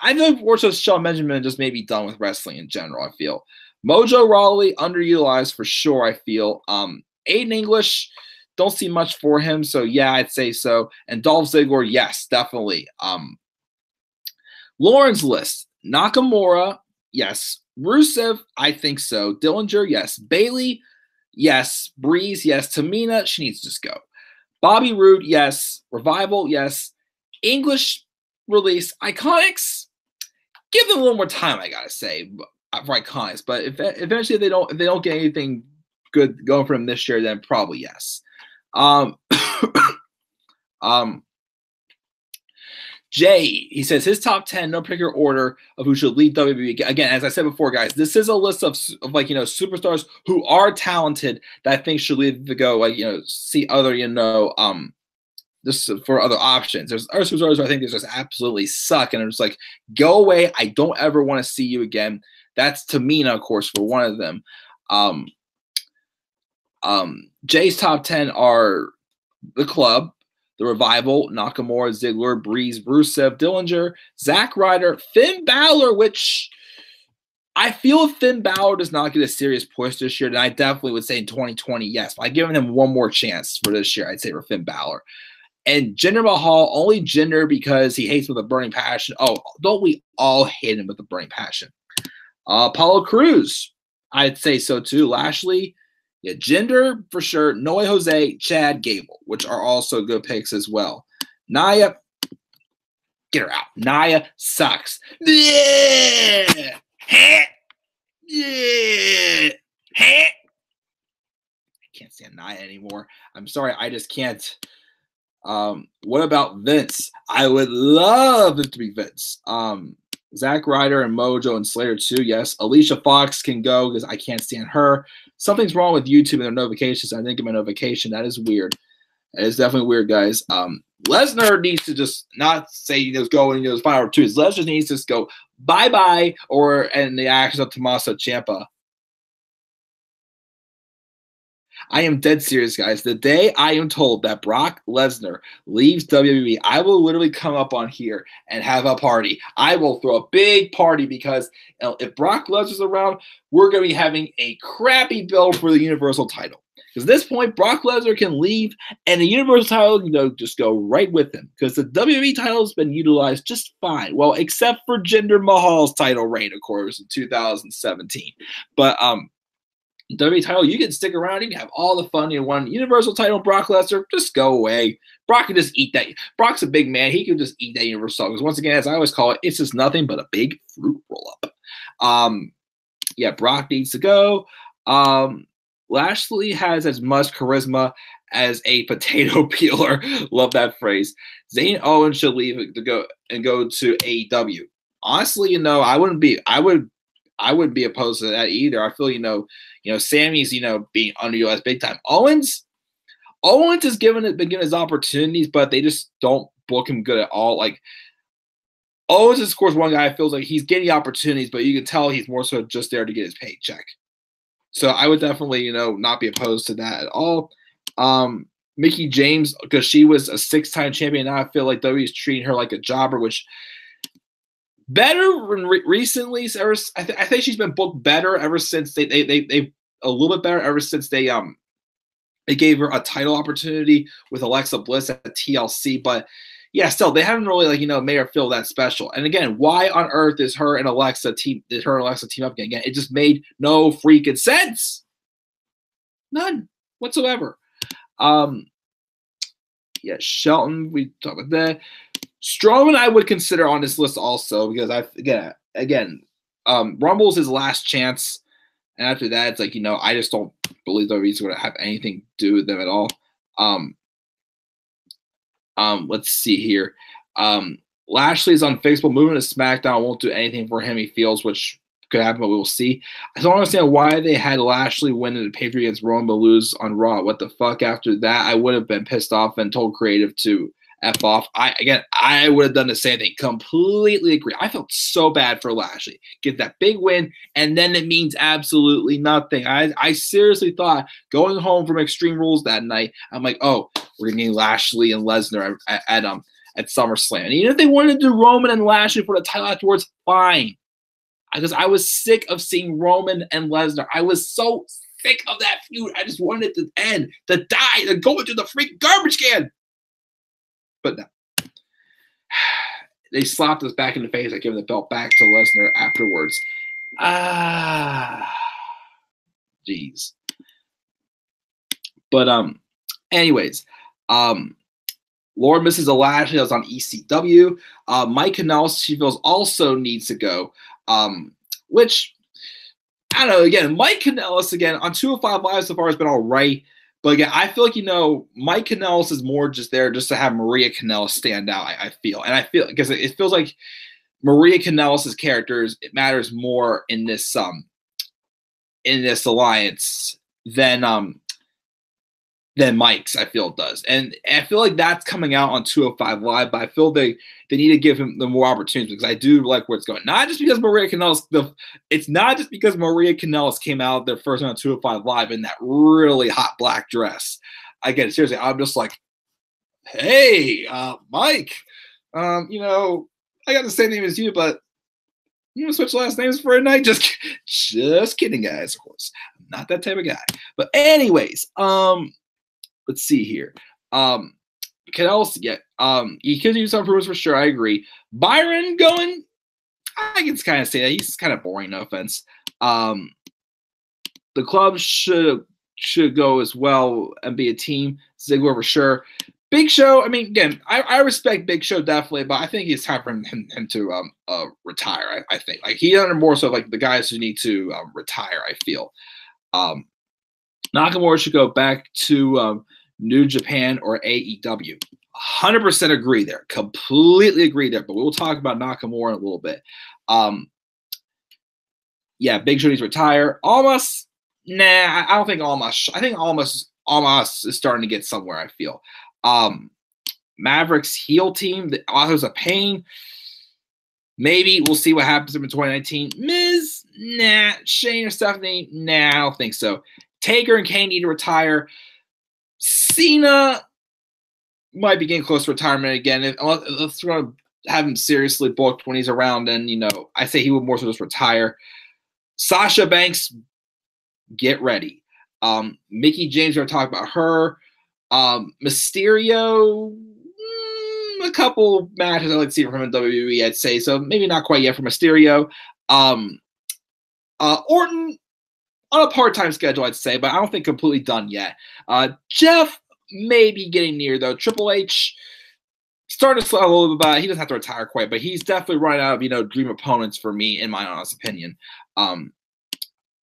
I think more so Shelton Benjamin just may be done with wrestling in general, I feel. Mojo Rawley, underutilized for sure, I feel. Aiden English, don't see much for him, so yeah, I'd say so. And Dolph Ziggler, yes, definitely. Lauren's list, Nakamura, yes. Rusev, I think so. Dillinger, yes. Bailey, yes. Breeze, yes. Tamina, she needs to just go. Bobby Roode, yes. Revival, yes. English release. Iconics, give them a little more time, I gotta say, for Iconics. But if eventually if they don't get anything good going for them this year, then probably yes. Jay, he says his top 10, no particular order of who should leave WWE. Again, as I said before, guys, this is a list of like, superstars who are talented that I think should leave the go, like, see other, this for other options. There's other superstars who I think they just absolutely suck, and I'm just like, go away. I don't ever want to see you again. That's Tamina, of course, for one of them. Jay's top 10 are The Club, The Revival, Nakamura, Ziggler, Breeze, Rusev, Dillinger, Zack Ryder, Finn Balor, which I feel if Finn Balor does not get a serious push this year, then I definitely would say in 2020, yes. By giving him one more chance for this year, I'd say for Finn Balor. And Jinder Mahal, only Jinder because he hates with a burning passion. Oh, don't we all hate him with a burning passion? Apollo Crews, I'd say so too. Lashley, yeah, Jinder for sure. No Way Jose, Chad Gable, which are also good picks as well. Nia, get her out. Nia sucks. Yeah. Yeah. I can't stand Nia anymore. I'm sorry, I just can't. What about Vince? I would love it to be Vince. Zack Ryder and Mojo and Slayer too. Yes, Alicia Fox can go because I can't stand her. Something's wrong with YouTube and their notifications. I didn't get my notification. That is weird. That is definitely weird, guys. Lesnar needs to just not say just go and his final two. Lesnar needs to just go bye-bye, and the actions of Tommaso Ciampa. I am dead serious, guys. The day I am told that Brock Lesnar leaves WWE, I will literally come up on here and have a party. I will throw a big party because if Brock Lesnar's around, we're going to be having a crappy build for the Universal title. Because at this point, Brock Lesnar can leave and the Universal title can just go right with him. Because the WWE title has been utilized just fine. Well, except for Jinder Mahal's title reign, of course, in 2017. But WWE title, you can stick around, you can have all the fun you want. Universal title, Brock Lesnar, just go away. Brock can just eat that. Brock's a big man. He can just eat that Universal. Because once again, as I always call it, it's just nothing but a big fruit roll-up. Yeah, Brock needs to go. Lashley has as much charisma as a potato peeler. Love that phrase. Zayn Owens should leave to go to AEW. Honestly, I wouldn't be opposed to that either. I feel, Sammy's, being underutilized big time. Owens has been given his opportunities, but they just don't book him good at all. Like, Owens is, of course, one guy. Feels like he's getting opportunities, but you can tell he's more so just there to get his paycheck. So I would definitely, not be opposed to that at all. Mickie James, because she was a 6-time champion, now I feel like WWE's treating her like a jobber, which better recently. I think she's been booked better ever since they a little bit better ever since they gave her a title opportunity with Alexa Bliss at TLC. But yeah, still they haven't really made her feel that special. And again, why on earth is her and Alexa team up again? It just made no freaking sense. None whatsoever. Yeah, Shelton, we talked about that. Strowman, I would consider on this list also because Rumble's his last chance, and after that, it's like I just don't believe WWE's going to have anything to do with them at all. Let's see here. Lashley's on Facebook. Moving to SmackDown won't do anything for him. He feels, which could happen, but we will see. I don't understand why they had Lashley win in the pay-per-view against Roman, but lose on Raw. What the fuck? After that, I would have been pissed off and told creative to F off. I would have done the same thing. Completely agree. I felt so bad for Lashley. Get that big win, and then it means absolutely nothing. I seriously thought going home from Extreme Rules that night, I'm like, oh, we're going to need Lashley and Lesnar at SummerSlam. And even if they wanted to do Roman and Lashley for the title afterwards, fine. Because I was sick of seeing Roman and Lesnar. I was so sick of that feud. I just wanted it to end, to die, to go into the freaking garbage can. But no. They slapped us back in the face by giving the belt back to Lesnar afterwards. Jeez. But anyways, Lord Mrs. Lashley was on ECW. Mike Kanellis, she feels, also needs to go. Which, I don't know, again, Mike Kanellis, again, on 205 Live so far has been all right. But again, I feel like, Mike Kanellis is more just there just to have Maria Kanellis stand out, I feel. And I feel, because it feels like Maria Kanellis' characters, it matters more in this alliance than Mike's, I feel it does. And I feel like that's coming out on 205 Live, but I feel they need to give him the more opportunities because I do like where it's going. Not just because Maria Kanellis, it's not just because Maria Kanellis came out their first time on 205 Live in that really hot black dress. Again, seriously, I'm just like, hey, Mike, I got the same name as you, but you want to switch last names for a night? Just kidding, guys, of course. I'm not that type of guy. But anyways, let's see here. Kanellis, he could use some improvements for sure. I agree. Byron going, I can kind of say that he's kind of boring. No offense. The club should go as well and be a team. Ziggler for sure. Big Show. I mean, again, I respect Big Show definitely, but I think it's time for him to retire. I think like he under more so like the guys who need to retire. I feel. Nakamura should go back to New Japan or AEW. 100% agree there. Completely agree there. But we'll talk about Nakamura in a little bit. Yeah, Big Show needs to retire. Almost, nah, I don't think Almost. I think Almost is starting to get somewhere, I feel. Mavericks heel team, the Authors of Pain. Maybe we'll see what happens in 2019. Miz, nah. Shane or Stephanie, nah, I don't think so. Taker and Kane need to retire. Cena might be getting close to retirement again. Let's have him seriously booked when he's around, and I say he would more so just retire. Sasha Banks, get ready. Mickie James, we're going to talk about her. Mysterio, a couple matches I'd like to see from him in WWE, I'd say. So maybe not quite yet for Mysterio. Orton, on a part-time schedule, I'd say, but I don't think completely done yet. Jeff may be getting near, though. Triple H started to slow a little bit, but he doesn't have to retire quite, but he's definitely running out of, dream opponents for me, in my honest opinion. I'm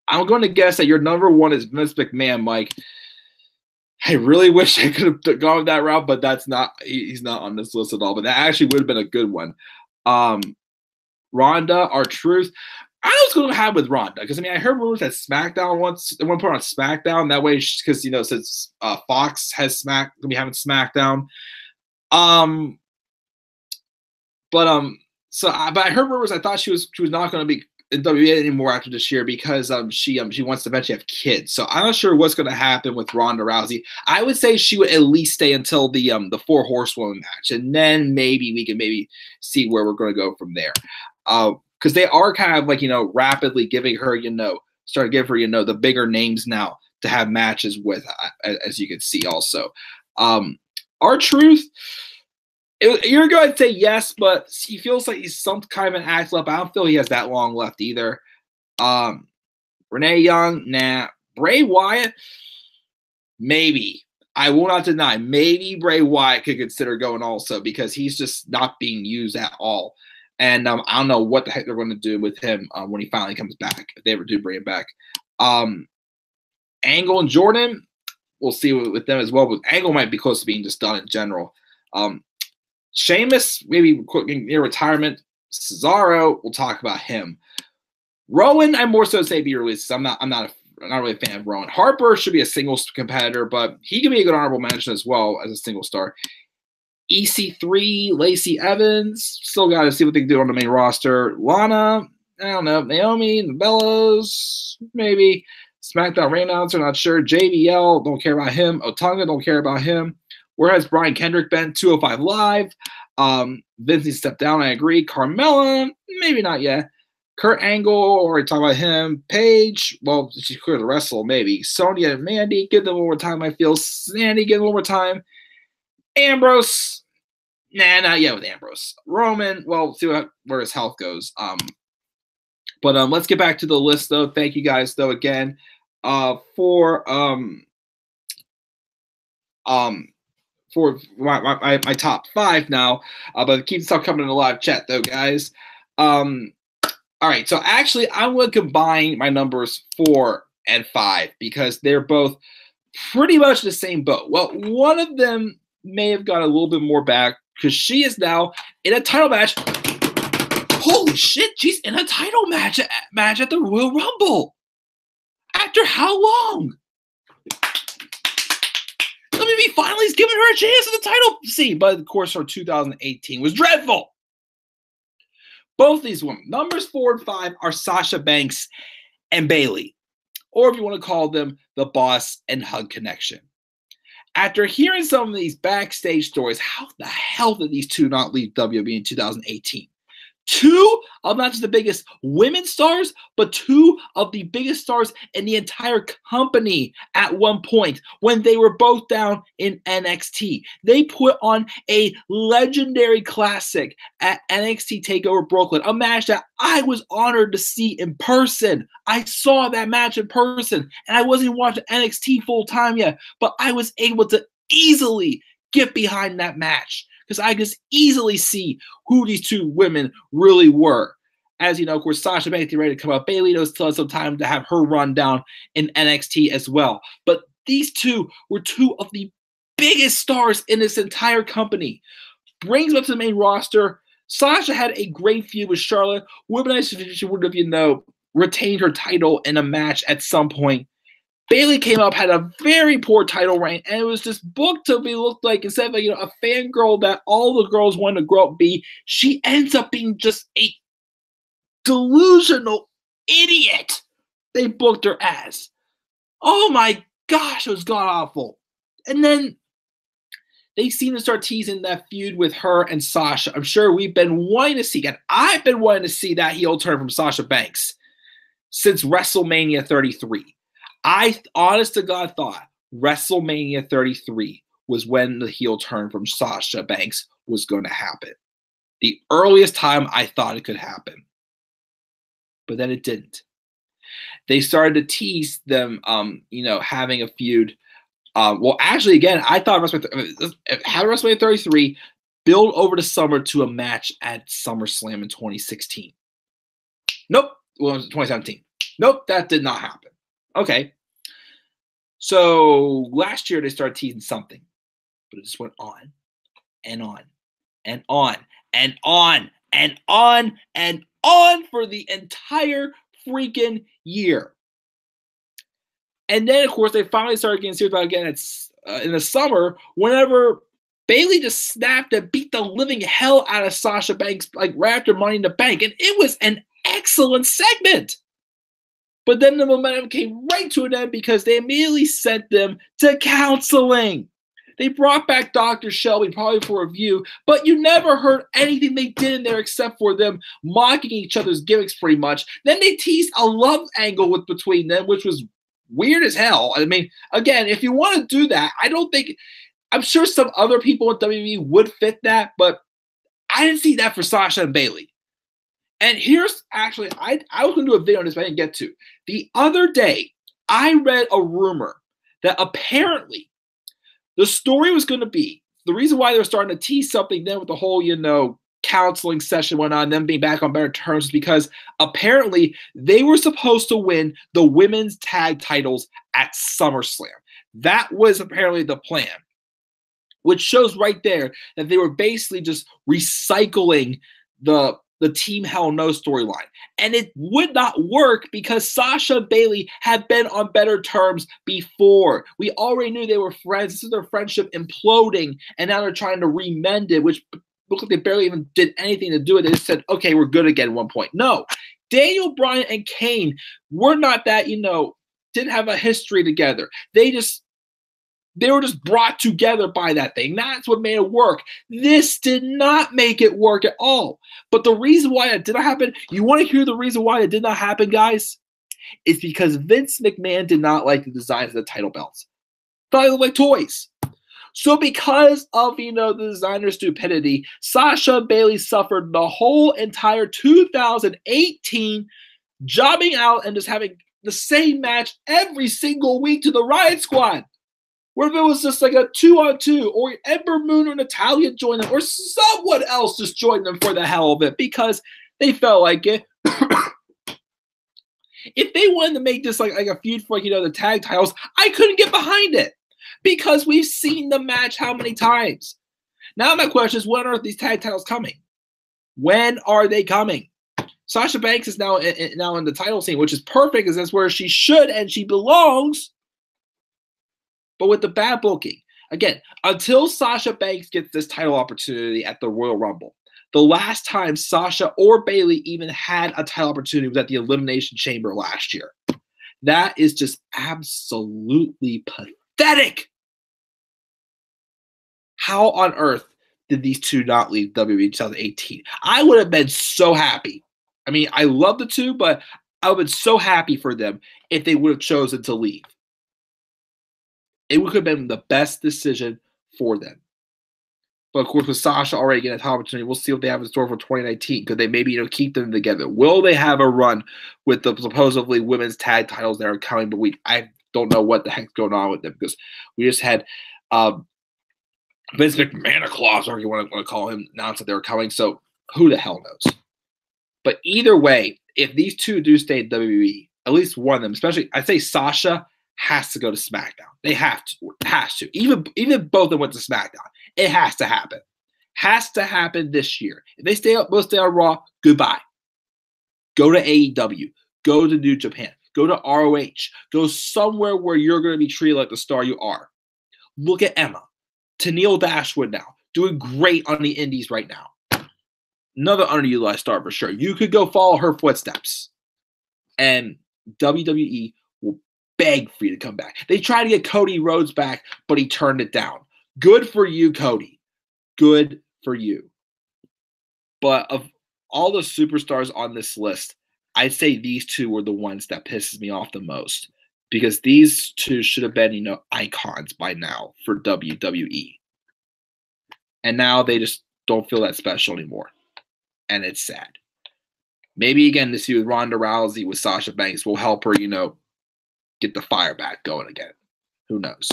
going to guess that your number one is Vince McMahon, Mike. I really wish I could have gone with that route, but he's not on this list at all, but that actually would have been a good one. Ronda, R-Truth. I know what's going to happen with Ronda because I heard rumors that SmackDown at one point on SmackDown that way because since Fox has going to be having SmackDown, but but I heard rumors. I thought she was not going to be in WWE anymore after this year because she wants to eventually have kids. So I'm not sure what's going to happen with Ronda Rousey. I would say she would at least stay until the 4 Horsewoman match, and then maybe we can see where we're going to go from there. Because they are kind of like rapidly giving her start giving her the bigger names now to have matches with, as you can see also. R-Truth. You're going to say yes, but he feels like he's some kind of an act left. I don't feel he has that long left either. Renee Young, nah. Bray Wyatt, maybe. I will not deny. Maybe Bray Wyatt could consider going also because he's just not being used at all. And I don't know what the heck they're going to do with him when he finally comes back, if they ever do bring him back. Angle and Jordan, we'll see with them as well. But Angle might be close to being just done in general. Sheamus, maybe near retirement. Cesaro, we'll talk about him. Rowan, I more so say be released. I'm not really a fan of Rowan. Harper should be a singles competitor, but he can be a good honorable mention as well as a single star. EC3, Lacey Evans, still got to see what they can do on the main roster. Lana, I don't know. Naomi, the Bellows, maybe. SmackDown ring announcer, not sure. JBL, don't care about him. Otunga, don't care about him. Where has Brian Kendrick been? 205 Live. Vince needs to step down. I agree. Carmella, maybe not yet. Kurt Angle, already talked about him. Paige, well, she's clear to wrestle, maybe. Sonya and Mandy, give them one more time, I feel. Sandy, give them one more time. Ambrose, nah, not yet with Ambrose. Roman, well, see where his health goes. But let's get back to the list, though. Thank you guys, though, again, for my top 5 now. But keep stuff coming in the live chat, though, guys. All right, so actually, I'm going to combine my numbers 4 and 5 because they're both pretty much the same boat. Well, one of them may have got a little bit more back because she is now in a title match. Holy shit, she's in a title match at the Royal Rumble. After how long? WWE finally is giving her a chance at the title scene, but of course her 2018 was dreadful. Both these women, numbers 4 and 5, are Sasha Banks and Bayley, or if you want to call them the Boss and Hug Connection. After hearing some of these backstage stories, how the hell did these two not leave WWE in 2018? 2 of not just the biggest women stars, but 2 of the biggest stars in the entire company at one point when they were both down in NXT. They put on a legendary classic at NXT TakeOver Brooklyn, a match that I was honored to see in person. I saw that match in person, and I wasn't even watching NXT full time yet, but I was able to easily get behind that match because I could easily see who these 2 women really were. As you know, of course, Sasha Banks ready to come up. Bayley knows still has some time to have her run down in NXT as well. But these 2 were 2 of the biggest stars in this entire company. Brings them up to the main roster. Sasha had a great feud with Charlotte. Would be nice if she would have, retained her title in a match at some point. Bayley came up, had a very poor title reign, and it was just booked to be looked like instead of a fangirl that all the girls wanted to grow up and be, she ends up being just a delusional idiot. They booked her as. Oh my gosh, it was god awful. And then they seem to start teasing that feud with her and Sasha. I'm sure we've been wanting to see, and I've been wanting to see that heel turn from Sasha Banks since WrestleMania 33. I, honest to God, thought WrestleMania 33 was when the heel turn from Sasha Banks was going to happen. The earliest time I thought it could happen. But then it didn't. They started to tease them, having a feud. Well, actually, again, I thought WrestleMania 33 build over the summer to a match at SummerSlam in 2016. Nope. Well, it was 2017. Nope, that did not happen. Okay. So last year they started teasing something, but it just went on and on and on and on and on and on for the entire freaking year. And then, of course, they finally started getting serious about it again. It's in the summer whenever Bayley just snapped and beat the living hell out of Sasha Banks, like right after Money in the Bank, and it was an excellent segment. But then the momentum came right to an end because they immediately sent them to counseling. They brought back Dr. Shelby probably for a review, but you never heard anything they did in there except for them mocking each other's gimmicks pretty much. Then they teased a love angle between them, which was weird as hell. I mean, again, if you want to do that, I'm sure some other people in WWE would fit that, but I didn't see that for Sasha and Bayley. And here's actually, I was going to do a video on this, but I didn't get to. The other day, I read a rumor that apparently the story was going to be, the reason why they're starting to tease something then with the whole, counseling session went on, them being back on better terms, is because apparently they were supposed to win the women's tag titles at SummerSlam. That was apparently the plan, which shows right there that they were basically just recycling the Team Hell No storyline. And it would not work because Sasha and Bayley had been on better terms before. We already knew they were friends. This is their friendship imploding, and now they're trying to remend it, which looked like they barely even did anything to do it. They just said, okay, we're good again at one point. No, Daniel Bryan and Kane were not that, didn't have a history together. They were just brought together by that thing. That's what made it work. This did not make it work at all. But the reason why it did not happen, you want to hear the reason why it did not happen, guys? It's because Vince McMahon did not like the designs of the title belts. Thought they looked like toys. So because of, the designer's stupidity, Sasha and Bayley suffered the whole entire 2018 jobbing out and just having the same match every single week to the Riot Squad. Where if it was just like a 2-on-2, or Ember Moon or Natalya joined them, or someone else just joined them for the hell of it because they felt like it. If they wanted to make this like a feud for the tag titles, I couldn't get behind it because we've seen the match how many times. Now my question is, when are these tag titles coming? When are they coming? Sasha Banks is now in the title scene, which is perfect because that's where she should and she belongs. But with the bad booking, again, until Sasha Banks gets this title opportunity at the Royal Rumble, the last time Sasha or Bayley even had a title opportunity was at the Elimination Chamber last year. That is just absolutely pathetic. How on earth did these two not leave WWE 2018? I would have been so happy. I mean, I love the two, but I would have been so happy for them if they would have chosen to leave. It would have been the best decision for them. But of course, with Sasha already getting a title opportunity, we'll see what they have in store for 2019. Could they maybe keep them together? Will they have a run with the supposedly women's tag titles that are coming? But I don't know what the heck's going on with them because we just had Vince McMahon Claus, or you want to call him, announced that they were coming. So who the hell knows? But either way, if these two do stay in WWE, at least one of them, especially I'd say Sasha, has to go to SmackDown. They have to. Has to. Even if both of them went to SmackDown, it has to happen. Has to happen this year. If they stay up, both stay on Raw, goodbye. Go to AEW. Go to New Japan. Go to ROH. Go somewhere where you're going to be treated like the star you are. Look at Emma. Tennille Dashwood now. Doing great on the indies right now. Another underutilized star for sure. You could go follow her footsteps. And WWE will beg for you to come back. They tried to get Cody Rhodes back, but he turned it down. Good for you, Cody. Good for you. But of all the superstars on this list, I'd say these two were the ones that pisses me off the most because these two should have been, icons by now for WWE. And now they just don't feel that special anymore. And it's sad. Maybe again this year with Ronda Rousey, with Sasha Banks will help her, get the fire back going again. Who knows?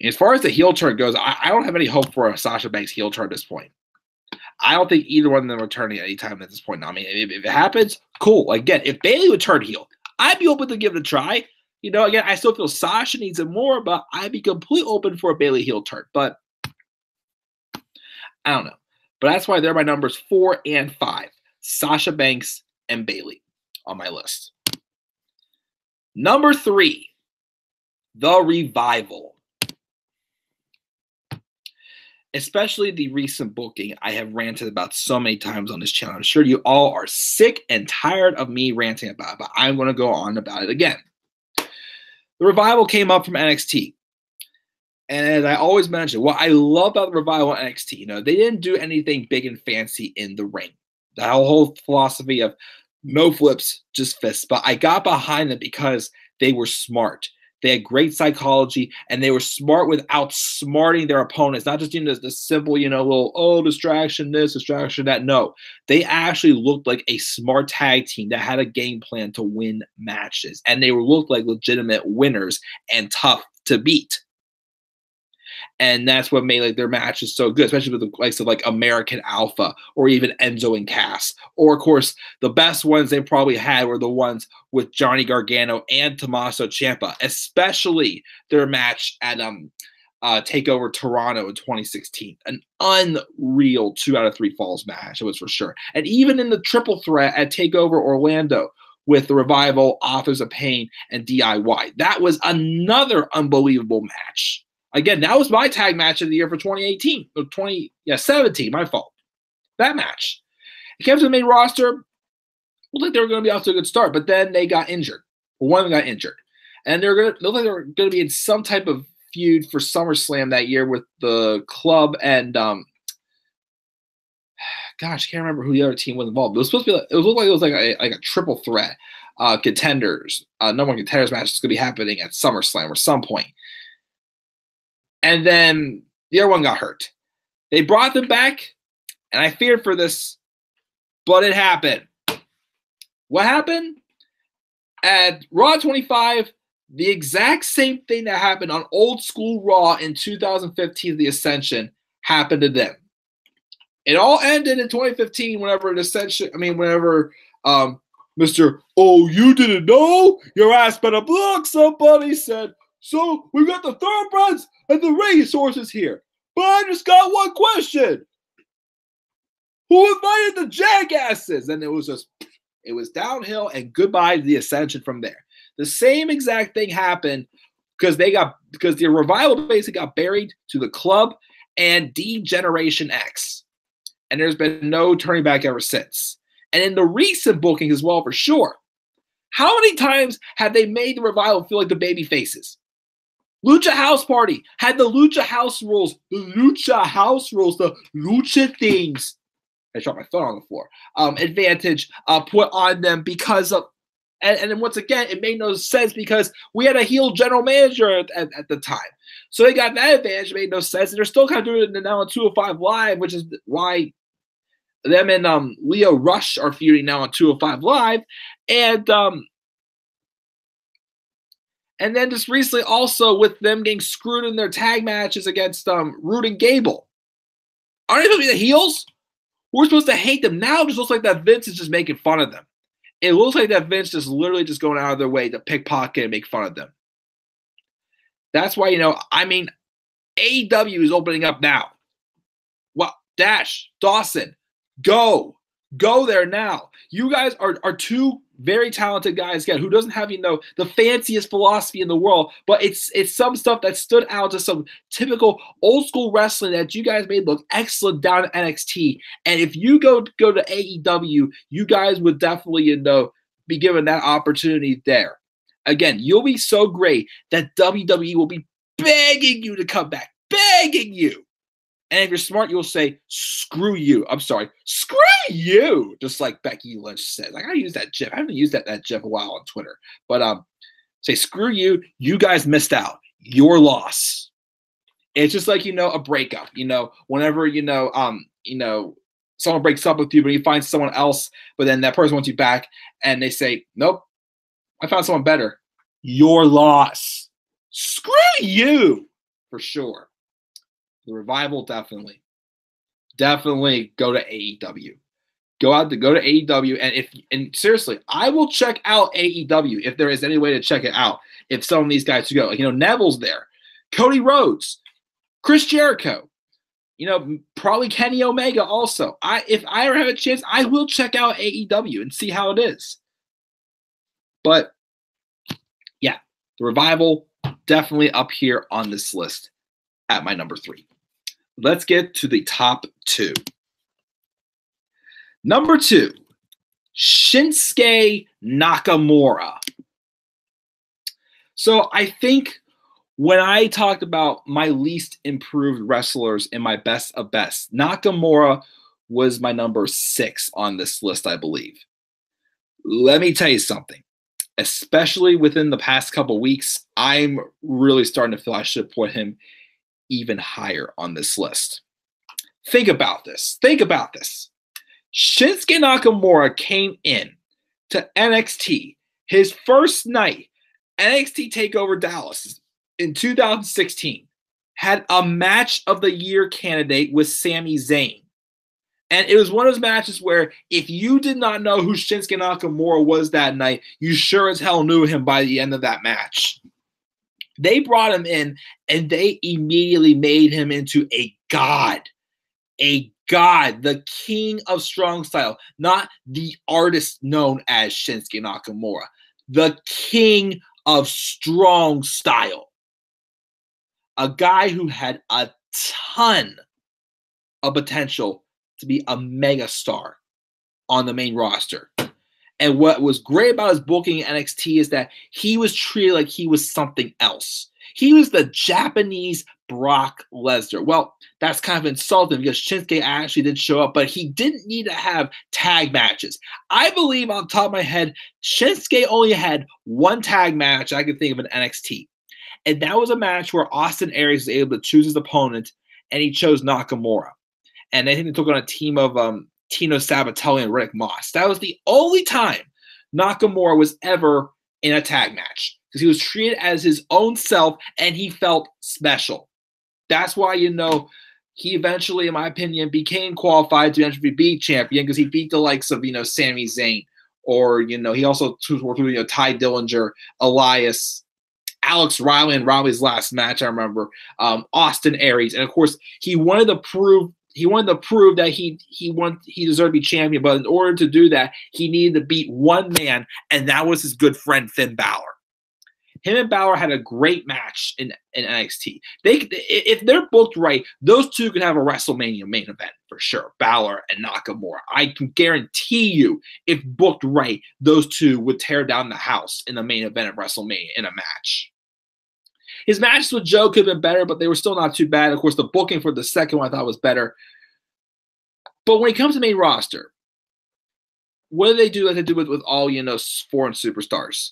As far as the heel turn goes, I don't have any hope for a Sasha Banks heel turn at this point. I don't think either one of them are turning at any time at this point. Now, I mean, if it happens, cool. Again, if Bayley would turn heel, I'd be open to give it a try. Again, I still feel Sasha needs it more, but I'd be completely open for a Bayley heel turn. But I don't know. But that's why they're my numbers 4 and 5. Sasha Banks and Bayley on my list. Number 3, The Revival. especially the recent booking, I have ranted about so many times on this channel. I'm sure you all are sick and tired of me ranting about it, but I'm going to go on about it again. The Revival came up from NXT. And as I always mention, what I love about the Revival in NXT, they didn't do anything big and fancy in the ring. The whole philosophy of no flips, just fists. But I got behind them because they were smart. They had great psychology, and they were smart with outsmarting their opponents. Not just doing the simple, little, distraction this, distraction that. No, they actually looked like a smart tag team that had a game plan to win matches. And they looked like legitimate winners and tough to beat. And that's what made their matches so good, especially with the likes of American Alpha or even Enzo and Cass. Or, of course, the best ones they probably had were the ones with Johnny Gargano and Tommaso Ciampa, especially their match at TakeOver Toronto in 2016. An unreal 2 out of 3 falls match, it was for sure. And even in the triple threat at TakeOver Orlando with the Revival, Authors of Pain, and DIY. That was another unbelievable match. Again, that was my tag match of the year for 2018. Or 2017, my fault. That match. It came to the main roster. Looked like they were going to be off to a good start, but then they got injured. Well, one of them got injured. And they looked like they were going to be in some type of feud for SummerSlam that year with the club and gosh, I can't remember who the other team was involved. It was supposed to be it looked like it was like a triple threat contenders. Number one contenders match is going to be happening at SummerSlam or some point. And then the other one got hurt. They brought them back, and I feared for this, but it happened. What happened? At Raw 25, the exact same thing that happened on Old School Raw in 2015, The Ascension, happened to them. It all ended in 2015 whenever Mr. Oh, you didn't know? Your ass better block, somebody said. So we got the thoroughbreds and the racehorses here. But I just got one question. Who invited the jackasses? And it was downhill and goodbye to the Ascension from there. The same exact thing happened because the Revival basically got buried to the club and D-Generation X. And there's been no turning back ever since. And in the recent bookings as well, for sure. How many times have they made the Revival feel like the baby faces? Lucha House Party had the Lucha House rules, the Lucha things. I dropped my phone on the floor. Advantage put on them because of, and then once again, it made no sense because we had a heel general manager at the time. So they got that advantage, it made no sense. And they're still kind of doing it now on 205 Live, which is why them and Leo Rush are feuding now on 205 Live. And then just recently also with them getting screwed in their tag matches against Rude and Gable. Aren't they supposed to be the heels? We're supposed to hate them. Now it just looks like that Vince is just making fun of them. It looks like that Vince just literally just going out of their way to pickpocket and make fun of them. That's why, AEW is opening up now. Well, Dash, Dawson, go there now. You guys are two very talented guys again who doesn't have the fanciest philosophy in the world, but it's some stuff that stood out to some typical old school wrestling that you guys made look excellent down at NXT. And if you go to AEW, you guys would definitely be given that opportunity there. Again, you'll be so great that WWE will be begging you to come back, begging you. And if you're smart, you'll say, screw you. I'm sorry, screw you. Just like Becky Lynch said. I gotta use that GIF. I haven't used that GIF a while on Twitter. But say, screw you. You guys missed out. Your loss. It's just like, a breakup. Whenever, someone breaks up with you, but you find someone else, but then that person wants you back, and they say, nope, I found someone better. Your loss. Screw you. For sure. The Revival, definitely go to AEW. Go to AEW, and seriously, I will check out AEW if there is any way to check it out. If some of these guys go, Neville's there, Cody Rhodes, Chris Jericho, probably Kenny Omega also. If I ever have a chance, I will check out AEW and see how it is. But yeah, the Revival definitely up here on this list at my number 3. let's get to the top 2. Number 2, Shinsuke Nakamura. So I think when I talked about my least improved wrestlers and my best of best, Nakamura was my number 6 on this list, I believe. Let me tell you something. Especially within the past couple weeks, I'm really starting to feel I should put him even higher on this list. Think about this. Think about this. Shinsuke Nakamura came in to NXT, his first night, NXT TakeOver Dallas in 2016, had a match of the year candidate with Sami Zayn. And it was one of those matches where if you did not know who Shinsuke Nakamura was that night, you sure as hell knew him by the end of that match. They brought him in and they immediately made him into a god. A god, the king of strong style, not the artist known as Shinsuke Nakamura, the king of strong style. A guy who had a ton of potential to be a mega star on the main roster. And what was great about his booking in NXT is that he was treated like he was something else. He was the Japanese Brock Lesnar. Well, that's kind of insulting because Shinsuke actually did show up, but he didn't need to have tag matches. I believe on top of my head, Shinsuke only had one tag match I could think of in NXT. And that was a match where Austin Aries was able to choose his opponent, and he chose Nakamura. And I think they took on a team of Tino Sabatelli and Riddick Moss. That was the only time Nakamura was ever in a tag match because he was treated as his own self and he felt special. That's why, he eventually, in my opinion, became qualified to eventually be champion because he beat the likes of, Sami Zayn or, he also worked with, Ty Dillinger, Elias, Alex Riley in Riley's last match, I remember, Austin Aries. And, of course, he wanted to prove that he deserved to be champion, but in order to do that, he needed to beat one man, and that was his good friend Finn Balor. Him and Balor had a great match in NXT. If they're booked right, those two could have a WrestleMania main event for sure. Balor and Nakamura. I can guarantee you, if booked right, those two would tear down the house in the main event of WrestleMania in a match. His matches with Joe could have been better, but they were still not too bad. Of course, the booking for the second one I thought was better. But when it comes to main roster, what do they do like they do with all, foreign superstars?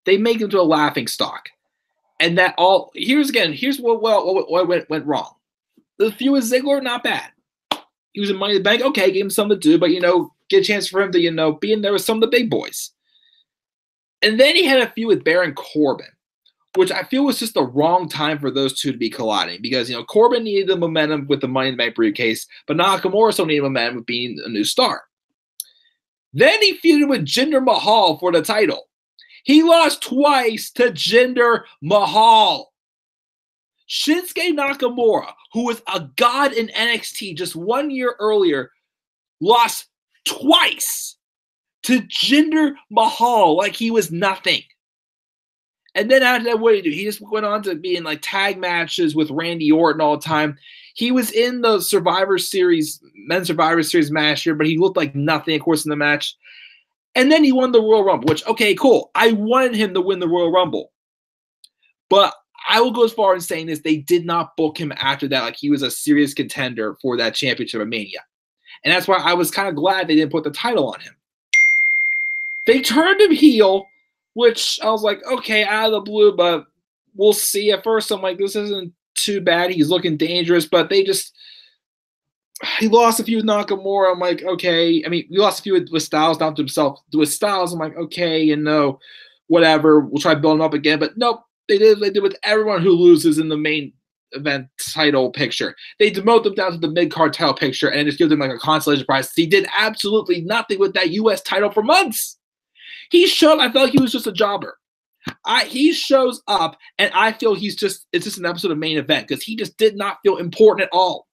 They make them to a laughing stock. And that all, here's what went wrong. The feud with Ziggler, not bad. He was in Money in the Bank. Okay, gave him something to do, but, get a chance for him to, be in there with some of the big boys. And then he had a feud with Baron Corbin, which I feel was just the wrong time for those two to be colliding because, Corbin needed the momentum with the Money in the Bank briefcase, but Nakamura still needed momentum with being a new star. Then he feuded with Jinder Mahal for the title. He lost twice to Jinder Mahal. Shinsuke Nakamura, who was a god in NXT just 1 year earlier, lost twice to Jinder Mahal like he was nothing. And then after that, what did he do? He just went on to be in tag matches with Randy Orton all the time. He was in the Survivor Series, men's Survivor Series match here, but he looked like nothing, of course, in the match. And then he won the Royal Rumble, which, okay, cool. I wanted him to win the Royal Rumble. But I will go as far as saying this, they did not book him after that like he was a serious contender for that championship of Mania. And that's why I was kind of glad they didn't put the title on him. They turned him heel, which I was like, okay, out of the blue, but we'll see. At first, I'm like, this isn't too bad. He's looking dangerous, but he lost a few with Nakamura. I'm like, okay. I mean, he lost a few with Styles, not to himself. With Styles, I'm like, okay, whatever. We'll try to build him up again. But nope, they did with everyone who loses in the main event title picture. They demote them down to the mid-card title picture and just give them a consolation prize. He did absolutely nothing with that U.S. title for months. He showed, I felt like he was just a jobber. He shows up, and I feel it's just an episode of main event because he just did not feel important at all.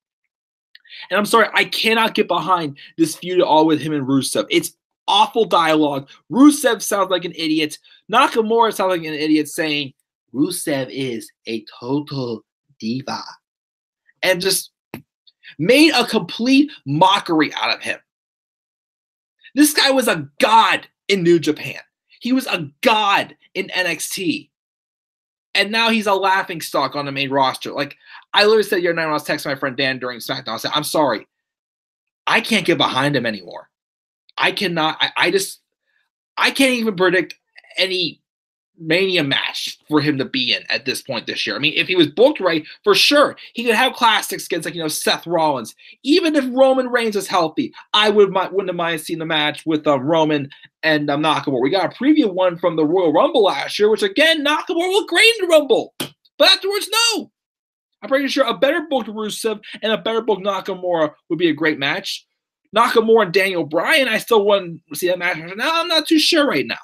And I'm sorry, I cannot get behind this feud at all with him and Rusev. It's awful dialogue. Rusev sounds like an idiot. Nakamura sounds like an idiot saying, Rusev is a total diva. And just, Made a complete mockery out of him. This guy was a god in New Japan. He was a god in NXT. And now he's a laughingstock on the main roster. Like, I literally said the other night when I was texting my friend Dan during SmackDown, I said, I'm sorry. I can't get behind him anymore. I cannot. I can't even predict any Mania match for him to be in at this point this year. I mean, if he was booked right, for sure, he could have classics against, like, Seth Rollins. Even if Roman Reigns is healthy, I wouldn't have mind seeing the match with Roman and Nakamura. We got a preview one from the Royal Rumble last year, which, again, Nakamura looked great in the Rumble. But afterwards, no. I'm pretty sure a better booked Rusev and a better booked Nakamura would be a great match. Nakamura and Daniel Bryan, I still want to see that match. Now I'm not too sure right now.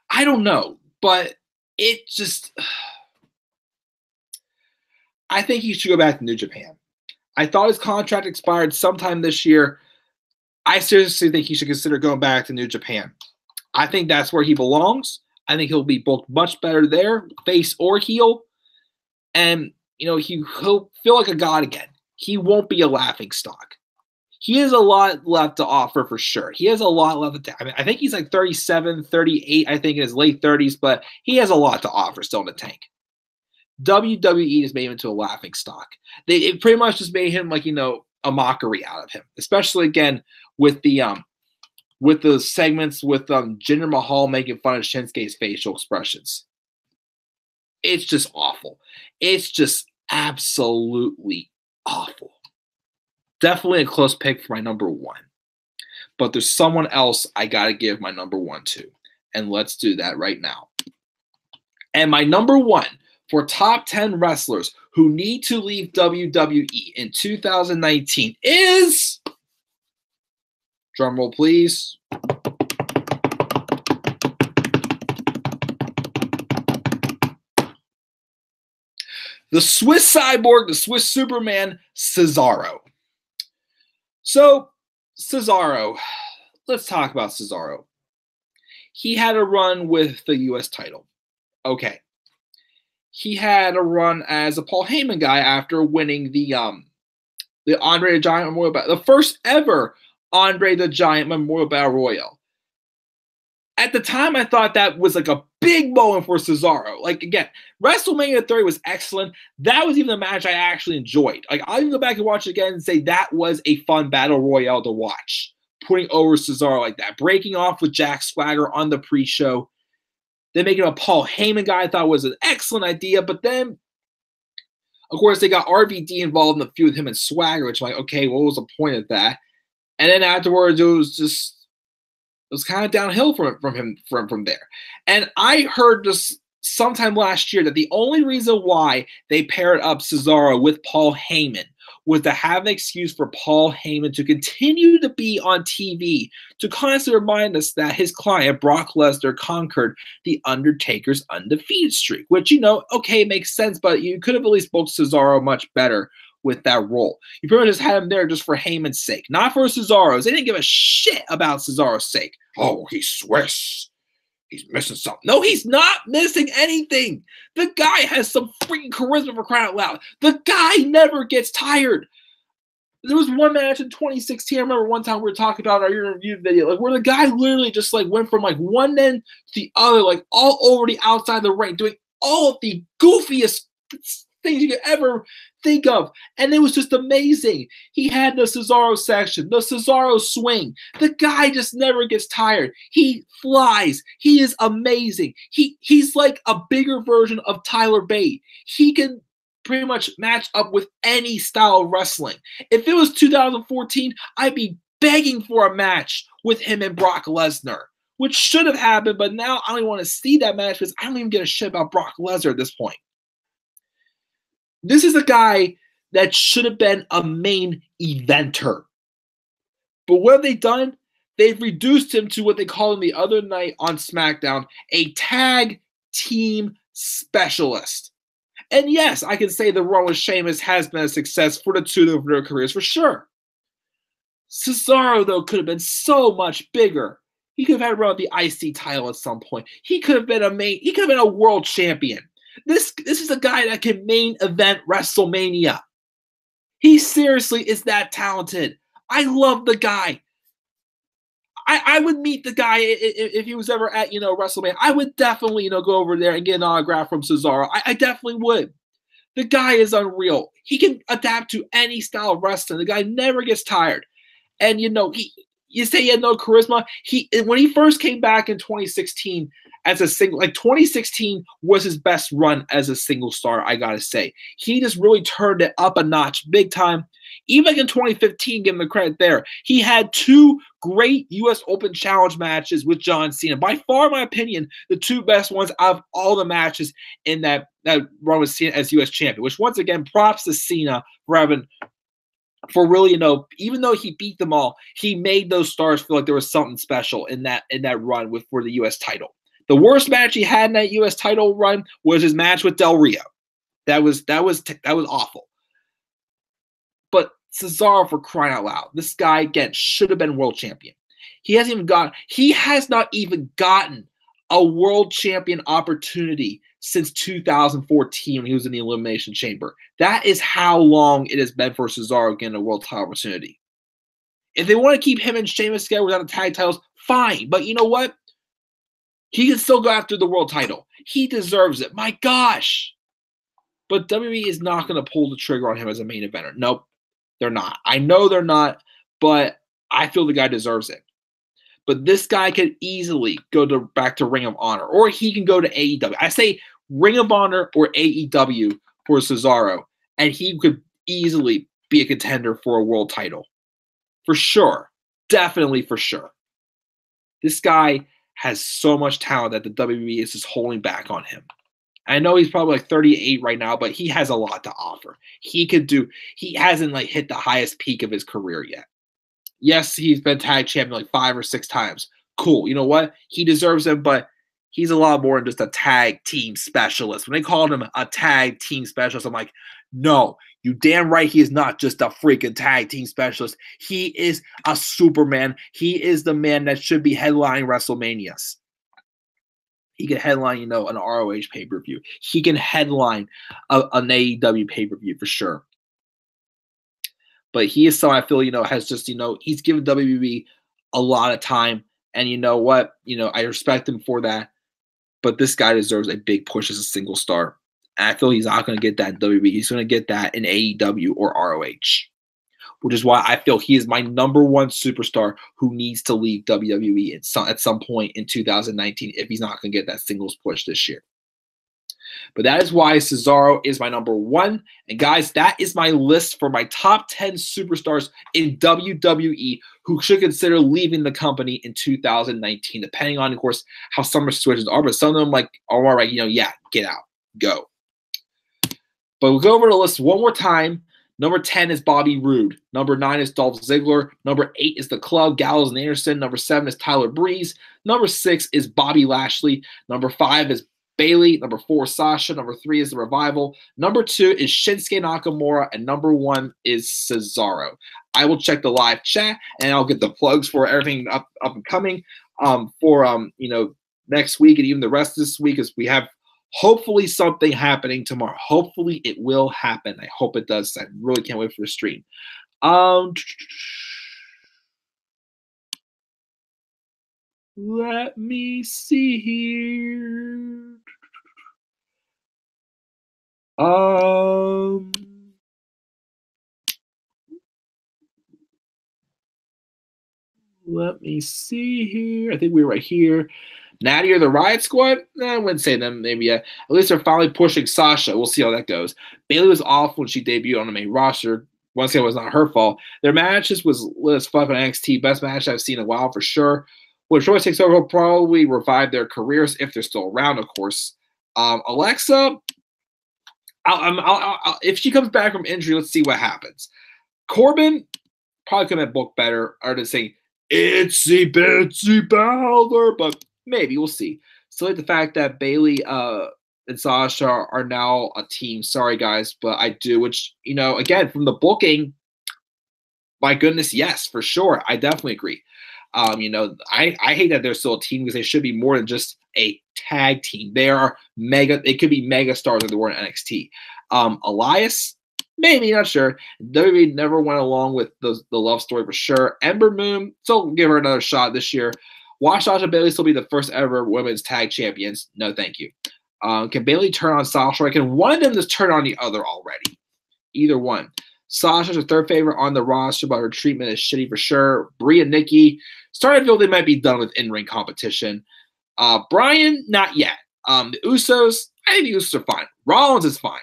I don't know, but it just, I think he should go back to New Japan. I thought his contract expired sometime this year. I seriously think he should consider going back to New Japan. I think that's where he belongs. I think he'll be booked much better there, face or heel. And, he'll feel like a god again. He won't be a laughingstock. He has a lot left to offer for sure. He has a lot left to, I think he's like 37, 38, I think in his late 30s, but he has a lot to offer still in the tank. WWE just made him into a laughingstock. It pretty much just made him, like, a mockery out of him, especially again with the segments with Jinder Mahal making fun of Shinsuke's facial expressions. It's just awful. It's just absolutely awful. Definitely a close pick for my number one. But there's someone else I got to give my number one to. And let's do that right now. And my number one for top 10 wrestlers who need to leave WWE in 2019 is, drumroll please, the Swiss Cyborg, the Swiss Superman, Cesaro. So, Cesaro, let's talk about Cesaro. He had a run with the U.S. title. Okay. He had a run as a Paul Heyman guy after winning the Andre the Giant Memorial Battle, the first ever Andre the Giant Memorial Battle Royal. At the time, I thought that was like a big moment for Cesaro. Like, again, WrestleMania 30 was excellent. That was even the match I actually enjoyed. Like, I'll even go back and watch it again and say that was a fun battle royale to watch. Putting over Cesaro like that. Breaking off with Jack Swagger on the pre-show. Then making a Paul Heyman guy I thought was an excellent idea. But then, of course, they got RVD involved in the feud with him and Swagger, which I'm like, okay, what was the point of that? And then afterwards, it was kind of downhill from there. And I heard this sometime last year that the only reason why they paired up Cesaro with Paul Heyman was to have an excuse for Paul Heyman to continue to be on TV, to constantly remind us that his client, Brock Lesnar, conquered The Undertaker's undefeated streak, which, okay, makes sense, but you could have at least booked Cesaro much better with that role. You pretty much just had him there just for Heyman's sake, not for Cesaro's. They didn't give a shit about Cesaro's sake. Oh, he's Swiss. He's missing something. No, he's not missing anything. The guy has some freaking charisma, for crying out loud. The guy never gets tired. There was one match in 2016. I remember one time we were talking about our review video, like, where the guy literally just like went from like one end to the other, like all over the outside of the ring, doing all of the goofiest things you could ever think of. And it was just amazing. He had the Cesaro section, the Cesaro swing. The guy just never gets tired. He flies. He is amazing. He's like a bigger version of Tyler Bate. He can pretty much match up with any style of wrestling. If it was 2014, I'd be begging for a match with him and Brock Lesnar, which should have happened, but now I don't even want to see that match because I don't even give a shit about Brock Lesnar at this point. This is a guy that should have been a main eventer. But what have they done? They've reduced him to what they called him the other night on SmackDown, a tag team specialist. And yes, I can say the run with Sheamus has been a success for the two of their careers, for sure. Cesaro, though, could have been so much bigger. He could have had a run with the IC title at some point. He could have been a world champion. This is a guy that can main event WrestleMania. He seriously is that talented. I love the guy. I would meet the guy if he was ever at, WrestleMania. I would definitely, go over there and get an autograph from Cesaro. I definitely would. The guy is unreal. He can adapt to any style of wrestling. The guy never gets tired. And you say he had no charisma. When he first came back in 2016 as a single, 2016 was his best run as a single star, I gotta say. He just really turned it up a notch big time. Even in 2015, give him the credit there. He had 2 great U.S. Open Challenge matches with John Cena. By far, in my opinion, the 2 best ones out of all the matches in that run with Cena as U.S. champion, which once again, props to Cena for really, even though he beat them all, he made those stars feel like there was something special in that run for the U.S. title. The worst match he had in that U.S. title run was his match with Del Rio. That was awful. But Cesaro, for crying out loud, this guy again should have been world champion. He has not even gotten a world champion opportunity since 2014 when he was in the Elimination Chamber. That is how long it has been for Cesaro getting a world title opportunity. If they want to keep him and Sheamus together without the tag titles, fine. But you know what? He can still go after the world title. He deserves it. My gosh. But WWE is not going to pull the trigger on him as a main eventer. Nope, they're not. I know they're not, but I feel the guy deserves it. But this guy could easily go back to Ring of Honor, or he can go to AEW. I say Ring of Honor or AEW for Cesaro, and he could easily be a contender for a world title. For sure. Definitely for sure. This guy has so much talent that the WWE is just holding back on him. I know he's probably 38 right now, but he has a lot to offer. He hasn't hit the highest peak of his career yet. Yes, he's been tag champion 5 or 6 times. Cool. You know what? He deserves it, but he's a lot more than just a tag team specialist. When they called him a tag team specialist, I'm like, no, you damn right he is not just a freaking tag team specialist. He is a Superman. He is the man that should be headlining WrestleManias. He can headline, an ROH pay-per-view. He can headline an AEW pay-per-view for sure. But he is someone I feel, has just, he's given WWE a lot of time. And you know what? I respect him for that. But this guy deserves a big push as a single star. And I feel he's not going to get that in WWE. He's going to get that in AEW or ROH. Which is why I feel he is my number 1 superstar who needs to leave WWE at some point in 2019 if he's not going to get that singles push this year. But that is why Cesaro is my number 1. And guys, that is my list for my top 10 superstars in WWE who should consider leaving the company in 2019, depending on, of course, how some situations are. But some of them are all right, yeah, get out, go. But we'll go over the list one more time. Number 10 is Bobby Roode. Number 9 is Dolph Ziggler. Number 8 is The Club, Gallows and Anderson. Number 7 is Tyler Breeze. Number 6 is Bobby Lashley. Number 5 is Bayley. Number 4 is Sasha. Number 3 is The Revival. Number 2 is Shinsuke Nakamura. And number 1 is Cesaro. I will check the live chat, and I'll get the plugs for everything up and coming for next week and even the rest of this week, as we have hopefully something happening tomorrow. Hopefully it will happen. I hope it does. I really can't wait for the stream. Let me see here. Let me see here. I think we're right here. Natty or the Riot Squad? I wouldn't say them maybe yet. At least they're finally pushing Sasha. We'll see how that goes. Bayley was off when she debuted on the main roster. Once again, it was not her fault. Their matches was lit as fuck on NXT. Best match I've seen in a while for sure. When Troy takes over, will probably revive their careers if they're still around, of course. Alexa, if she comes back from injury, let's see what happens. Corbin probably could have booked better. Or to say, Itsy Bitsy Balor, but maybe we'll see. So the fact that Bayley and Sasha are now a team. Sorry, guys, but I do. Which again from the booking, my goodness, yes, for sure. I definitely agree. I hate that they're still a team because they should be more than just a tag team. They are mega. They could be mega stars if they were in NXT. Elias, maybe, not sure. WWE never went along with the love story for sure. Ember Moon, so give her another shot this year. Watch Sasha Bailey still be the first ever women's tag champions? No, thank you. Can Bailey turn on Sasha? Can one of them just turn on the other already? Either one. Sasha's her third favorite on the roster, but her treatment is shitty for sure. Brie and Nikki, starting to feel they might be done with in-ring competition. Brian, not yet. The Usos, I think the Usos are fine. Rollins is fine.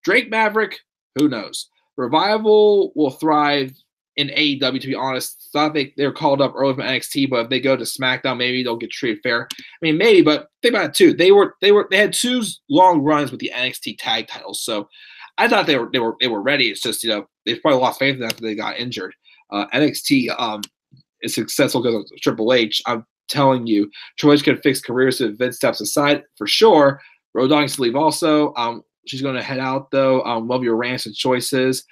Drake Maverick, who knows? Revival will thrive in AEW, to be honest. Thought they were called up early from NXT, but if they go to SmackDown, maybe they'll get treated fair. I mean, maybe, but think about it too. They had 2 long runs with the NXT tag titles, so I thought they were ready. It's just, they probably lost faith in them after they got injured. NXT is successful because of Triple H. I'm telling you, Triple H can fix careers if Vince steps aside for sure. Road Dogg's to leave also. She's going to head out though. Love your rants and choices.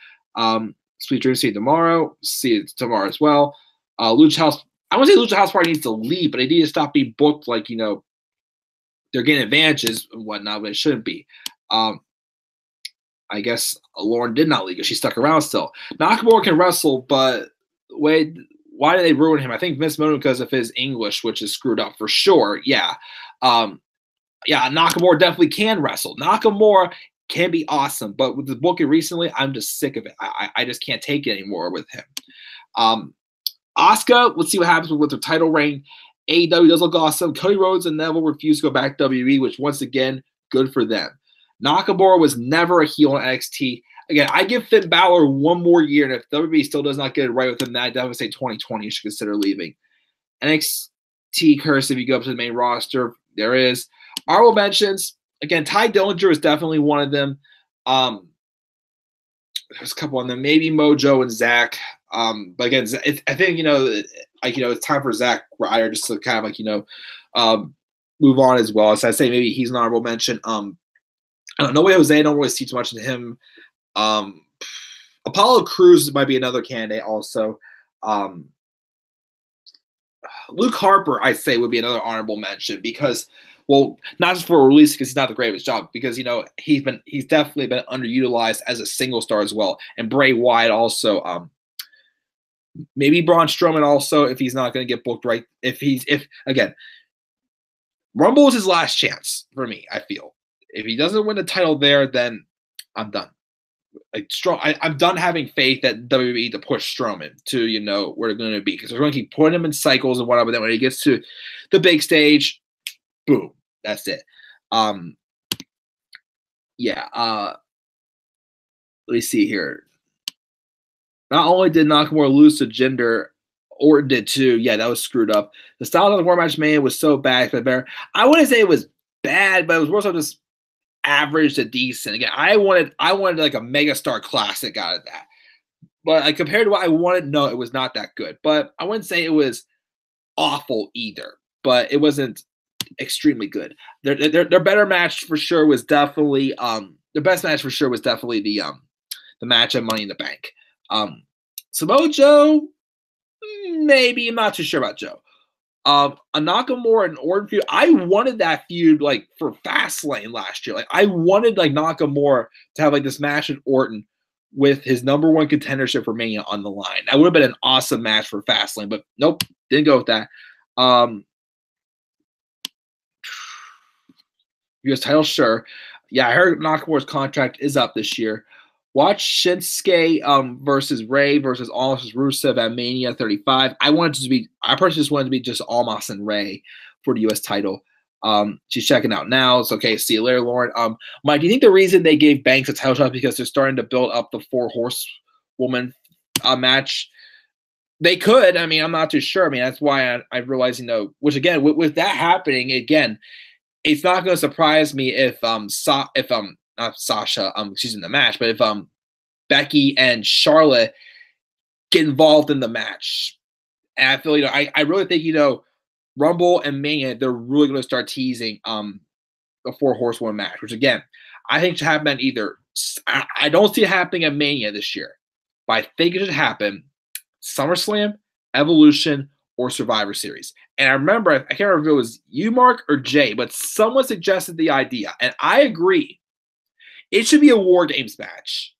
Sweet dreams. See you tomorrow. See you tomorrow as well. Lucha House. I wouldn't say Lucha House Party needs to leave, but they need to stop being booked like they're getting advantages and whatnot, but it shouldn't be. I guess Lauren did not leave. She stuck around still. Nakamura can wrestle, but why did they ruin him? I think Vince Moon because of his English, which is screwed up for sure. Yeah. Nakamura definitely can wrestle. Nakamura can be awesome, but with the booking recently, I'm just sick of it. I just can't take it anymore with him. Asuka, let's see what happens with her title reign. AEW does look awesome. Cody Rhodes and Neville refuse to go back to WWE, which once again, good for them. Nakamura was never a heel in NXT. Again, I give Finn Balor one more year, and if WWE still does not get it right with him, then I definitely say 2020 you should consider leaving. NXT curse, if you go up to the main roster, there is. Honorable mentions, again, Ty Dillinger is definitely one of them. There's a couple of them, maybe Mojo and Zach. But again, I think, it's time for Zach Ryder just to kind of move on as well. So I'd say maybe he's an honorable mention. I don't know. Jose, I don't really see too much in him. Apollo Crews might be another candidate also. Luke Harper, I'd say, would be another honorable mention because, well, not just for a release because he's not the greatest job, because he's definitely been underutilized as a single star as well. And Bray Wyatt also, maybe Braun Strowman also, if he's not going to get booked right. If again, Rumble is his last chance for me, I feel. If he doesn't win the title there, then I'm done. I'm done having faith that WWE to push Strowman to where they're going to be, because they're going to keep putting him in cycles and whatever. Then when he gets to the big stage, boom, that's it. Let me see here. Not only did Nakamura lose to Jinder, Orton did too. Yeah, that was screwed up. The style of the War Match Mania was so bad, but better. I wouldn't say it was bad, but it was more so just average to decent. Again, I wanted like a megastar classic out of that. But compared to what I wanted, no, it was not that good. But I wouldn't say it was awful either. But it wasn't extremely good. Their better match for sure was definitely their best match for sure was definitely the match at Money in the Bank. Samoa Joe, maybe. I'm not too sure about Joe. A Nakamura and Orton feud. I wanted that feud like for Fastlane last year. Like I wanted like Nakamura to have like this match with Orton with his '1 contendership for Mania on the line. That would have been an awesome match for Fastlane, but nope, didn't go with that. US title, sure. Yeah, I heard Nakamura's contract is up this year. Watch Shinsuke versus Ray versus Almas versus Rusev at Mania 35. I personally just wanted to be just Almas and Ray for the US title. She's checking out now. It's okay. See you later, Lauren. Mike, do you think the reason they gave Banks a title shot is because they're starting to build up the 4 horsewoman match? They could. I mean, I'm not too sure. I mean, that's why I realize, which again, with that happening, again, it's not going to surprise me if not Sasha, she's in the match, but if Becky and Charlotte get involved in the match. And I feel, I really think, Rumble and Mania, they're really going to start teasing the 4 horsewoman match, which again, I think should happen at either. I don't see it happening at Mania this year, but I think it should happen SummerSlam, Evolution, or Survivor Series. And I remember, I can't remember if it was you, Mark, or Jay, but someone suggested the idea, and I agree. It should be a War Games match.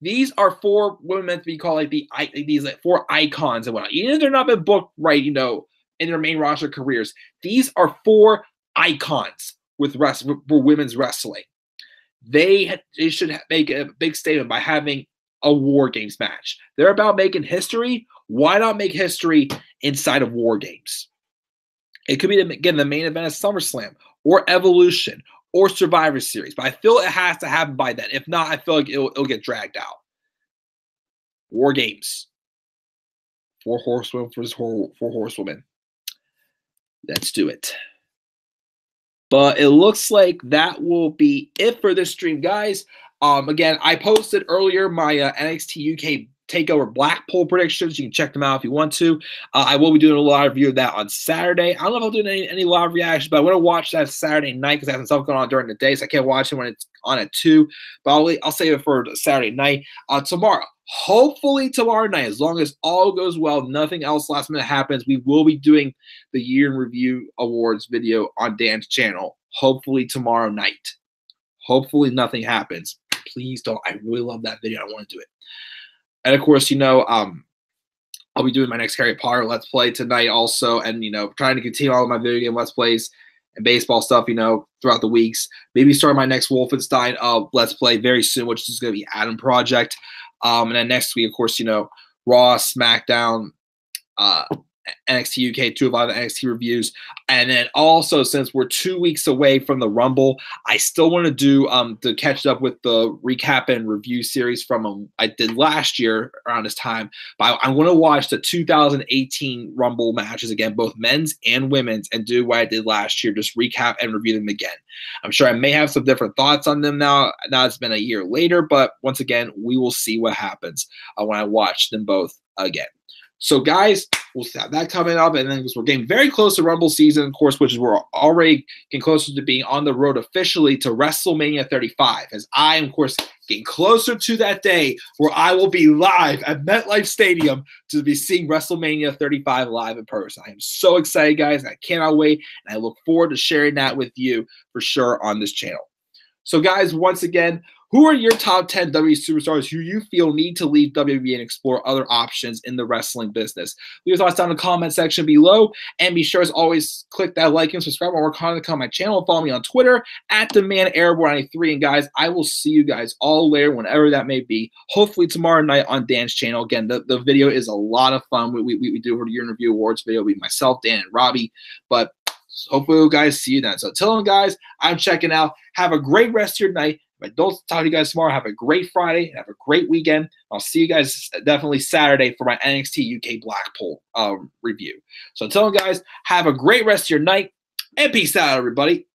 These are four women meant to be called like these like four icons and whatnot. Even if they're not been booked right, you know, in their main roster careers, these are four icons for women's wrestling. They should make a big statement by having a War Games match. They're about making history. Why not make history inside of War Games? It could be, again, the main event of SummerSlam or Evolution or Survivor Series. But I feel it has to happen by then. If not, I feel like it'll get dragged out. War Games. Four horsewomen versus four horsewomen. Let's do it. But it looks like that will be it for this stream, guys. Again, I posted earlier my NXT UK TakeOver Blackpool predictions. You can check them out if you want to. I will be doing a live review of that on Saturday. I don't know if I'll do any live reactions, but I want to watch that Saturday night because I have some stuff going on during the day, so I can't watch it when it's on at 2. But I'll save it for Saturday night. Tomorrow, hopefully tomorrow night, as long as all goes well, nothing else last minute happens, we will be doing the Year in Review Awards video on Dan's channel. Hopefully tomorrow night. Hopefully nothing happens. Please don't. I really love that video. I want to do it. And of course, you know, I'll be doing my next Harry Potter Let's Play tonight also, and, you know, trying to continue all of my video game Let's Plays and baseball stuff, you know, throughout the weeks. Maybe start my next Wolfenstein Let's Play very soon, which is going to be Adam Project. And then next week, of course, you know, Raw, SmackDown, NXT UK, 2 of 5 NXT reviews. And then also, since we're 2 weeks away from the Rumble, I still want to do to catch up with the recap and review series from I did last year around this time. But I want to watch the 2018 Rumble matches again, both men's and women's, and do what I did last year, just recap and review them again. I'm sure I may have some different thoughts on them now. Now it's been a year later, but once again, we will see what happens when I watch them both again. So, guys, we'll have that coming up, and then we're getting very close to Rumble season, of course, which is we're already getting closer to being on the road officially to WrestleMania 35, as I am, of course, getting closer to that day where I will be live at MetLife Stadium to be seeing WrestleMania 35 live in person. I am so excited, guys, and I cannot wait, and I look forward to sharing that with you for sure on this channel. So, guys, once again, who are your top 10 WWE superstars who you feel need to leave WWE and explore other options in the wrestling business? Leave your thoughts down in the comment section below. And be sure, as always, click that like and subscribe while we're content on my channel. Follow me on Twitter at TheManAirborne93. And, guys, I will see you guys all later, whenever that may be. Hopefully tomorrow night on Dan's channel. Again, the video is a lot of fun. We do a Year in Review Awards video with myself, Dan, and Robbie. But hopefully you guys see you then. So until then, guys, I'm checking out. Have a great rest of your night. If I don't talk to you guys tomorrow, have a great Friday. Have a great weekend. I'll see you guys definitely Saturday for my NXT UK Blackpool review. So until then, guys, have a great rest of your night, and peace out, everybody.